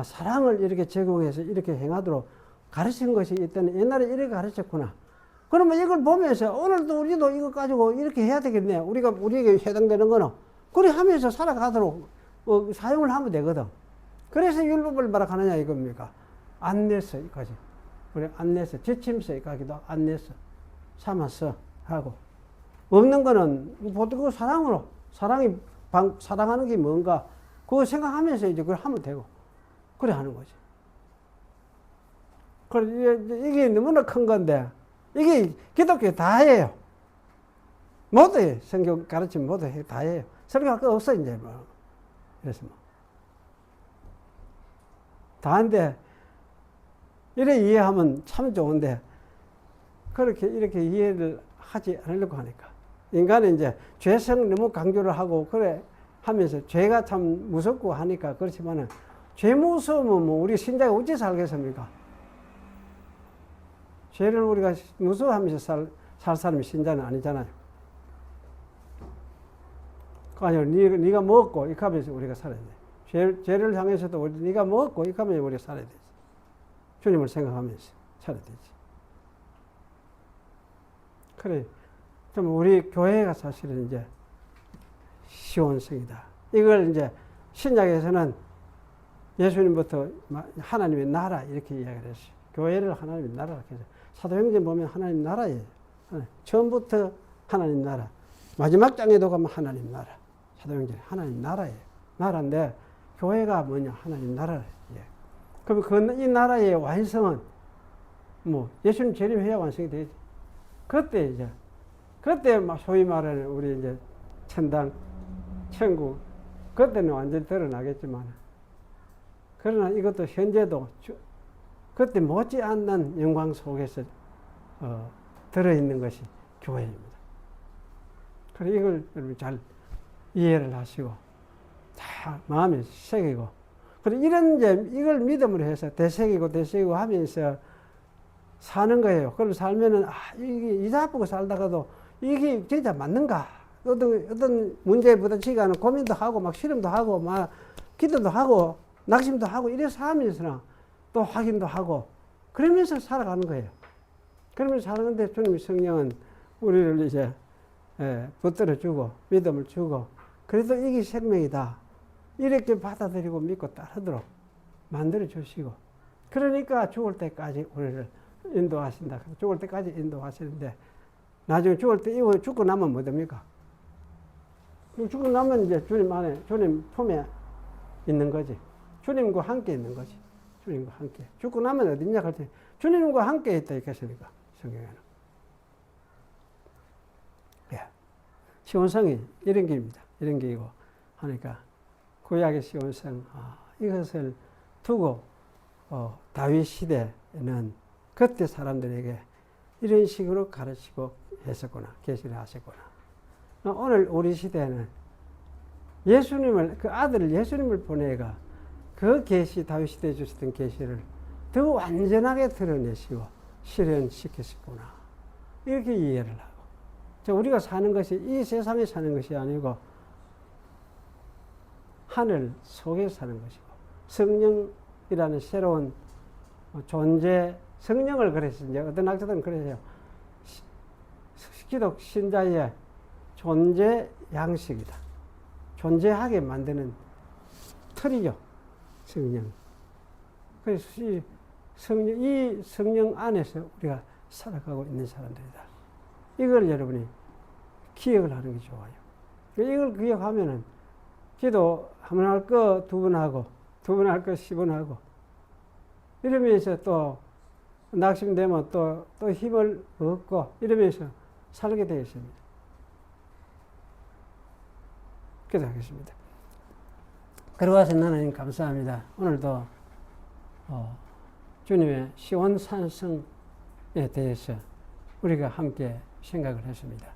Speaker 1: 사랑을 이렇게 제공해서 이렇게 행하도록 가르친 것이 있다는, 옛날에 이렇게 가르쳤구나. 그러면 이걸 보면서 오늘도 우리도 이거 가지고 이렇게 해야 되겠네. 우리에게 해당되는 거는. 그래 하면서 살아가도록 사용을 하면 되거든. 그래서 율법을 뭐라 하느냐 이겁니까? 안내서, 이까지. 우리 안내서, 지침서, 이까지도 안내서. 삼아서 하고. 없는 거는 보통 사랑으로, 사랑하는 게 뭔가, 그거 생각하면서 이제 그걸 하면 되고. 그래 하는 거지. 그래, 이게 너무나 큰 건데, 이게 기독교 다 해요. 모두 해. 성경 가르치면 모두 해. 다 해요. 설교할 거 없어, 이제 뭐. 그래서 뭐. 다 한데, 이래 이해하면 참 좋은데, 이렇게 이해를 하지 않으려고 하니까. 인간은 이제 죄성 너무 강조를 하고, 그래 하면서 죄가 참 무섭고 하니까 그렇지만은, 죄 무서우면 뭐 우리 신자가 어찌 살겠습니까? 죄를 우리가 무서워하면서 살 사람이 신자는 아니잖아요. 아니요, 네가 먹었고 이렇게 하면서 우리가 살아야 돼. 죄를 향해서도 네가 먹었고 이렇게 하면서 우리가 살아야 되지. 주님을 생각하면서 살아야 되지. 그래, 좀 우리 교회가 사실은 이제 시온성이다. 이걸 이제 신약에서는 예수님부터 하나님의 나라 이렇게 이야기를 했어요. 교회를 하나님의 나라라고 해서. 사도행전 보면 하나님 나라예요. 처음부터 하나님 나라. 마지막 장에도 가면 하나님 나라. 사도행전에 하나님 나라예요. 나라인데 교회가 뭐냐? 하나님 나라예요. 그럼 이 나라의 완성은 뭐 예수님 재림해야 완성이 되지. 그때 소위 말하는 우리 이제 천당, 천국, 그때는 완전히 드러나겠지만, 그러나 이것도 현재도 그때 못지않는 영광 속에서 들어있는 것이 교회입니다. 그래서 이걸 여러분 잘 이해를 하시고 다 마음에 새기고, 그리고 이걸 믿음으로 해서 되새기고 하면서 사는 거예요. 그럼 살면은 이게 이자쁘고 살다가도 이게 진짜 맞는가? 어떤 문제에 부딪히거나 고민도 하고 막 실험도 하고 막 기도도 하고 낙심도 하고 이래서 하면서는 또 확인도 하고 그러면서 살아가는 거예요. 그러면서 살아가는데 주님의 성령은 우리를 이제 붙들어 주고 믿음을 주고, 그래도 이게 생명이다 이렇게 받아들이고 믿고 따르도록 만들어 주시고, 그러니까 죽을 때까지 우리를 인도하신다. 죽을 때까지 인도하시는데, 나중에 죽을 때 이후에 죽고 나면 뭐 됩니까? 죽고 나면 이제 주님 품에 있는 거지. 주님과 함께 있는 거지. 주님과 함께. 죽고 나면 어딨냐 할 때 주님과 함께 있다 이렇게 했으니까 성경에는. 예. 시온성이 이런 길입니다. 이런 길이고 하니까 구약의 시온성 이것을 두고 다윗 시대에는 그때 사람들에게 이런 식으로 가르치고 했었구나. 계시를 하셨구나. 오늘 우리 시대에는 예수님을 그 아들 예수님을 보내가 그 계시 다윗 시대에 주셨던 계시를 더 완전하게 드러내시고 실현시켰구나. 이렇게 이해를 하고 우리가 사는 것이 이 세상에 사는 것이 아니고 하늘 속에 사는 것이고 성령이라는 새로운 존재 성령을 그래서 이제 어떤 학자들은 그래요. 기독 신자의 존재 양식이다. 존재하게 만드는 틀이죠. 성령. 그래서 이 성령 안에서 우리가 살아가고 있는 사람들이다. 이걸 여러분이 기억을 하는 게 좋아요. 이걸 기억하면은 기도 한 번 할 거 두 번 하고, 두 번 할 거 10번 하고, 이러면서 또 낙심되면 또 힘을 얻고, 이러면서 살게 되어 있습니다. 기도하겠습니다. 그러고서 하나님 감사합니다. 오늘도 주님의 시온산성에 대해서 우리가 함께 생각을 했습니다.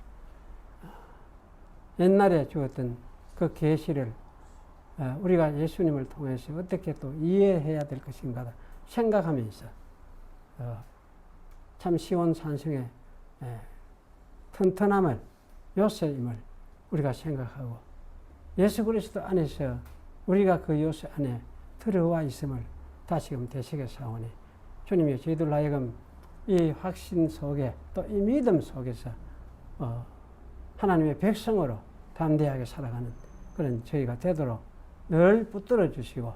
Speaker 1: 옛날에 주었던 그 계시를 우리가 예수님을 통해서 어떻게 또 이해해야 될 것인가 생각하면서 참 시온산성의 튼튼함을 요새임을 우리가 생각하고 예수 그리스도 안에서 우리가 그 요새 안에 들어와 있음을 다시금 되새겨사오니 주님이 저희들 하여금 이 확신 속에 또 이 믿음 속에서 하나님의 백성으로 담대하게 살아가는 그런 저희가 되도록 늘 붙들어 주시고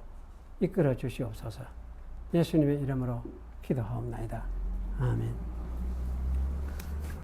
Speaker 1: 이끌어 주시옵소서. 예수님의 이름으로 기도하옵나이다. 아멘.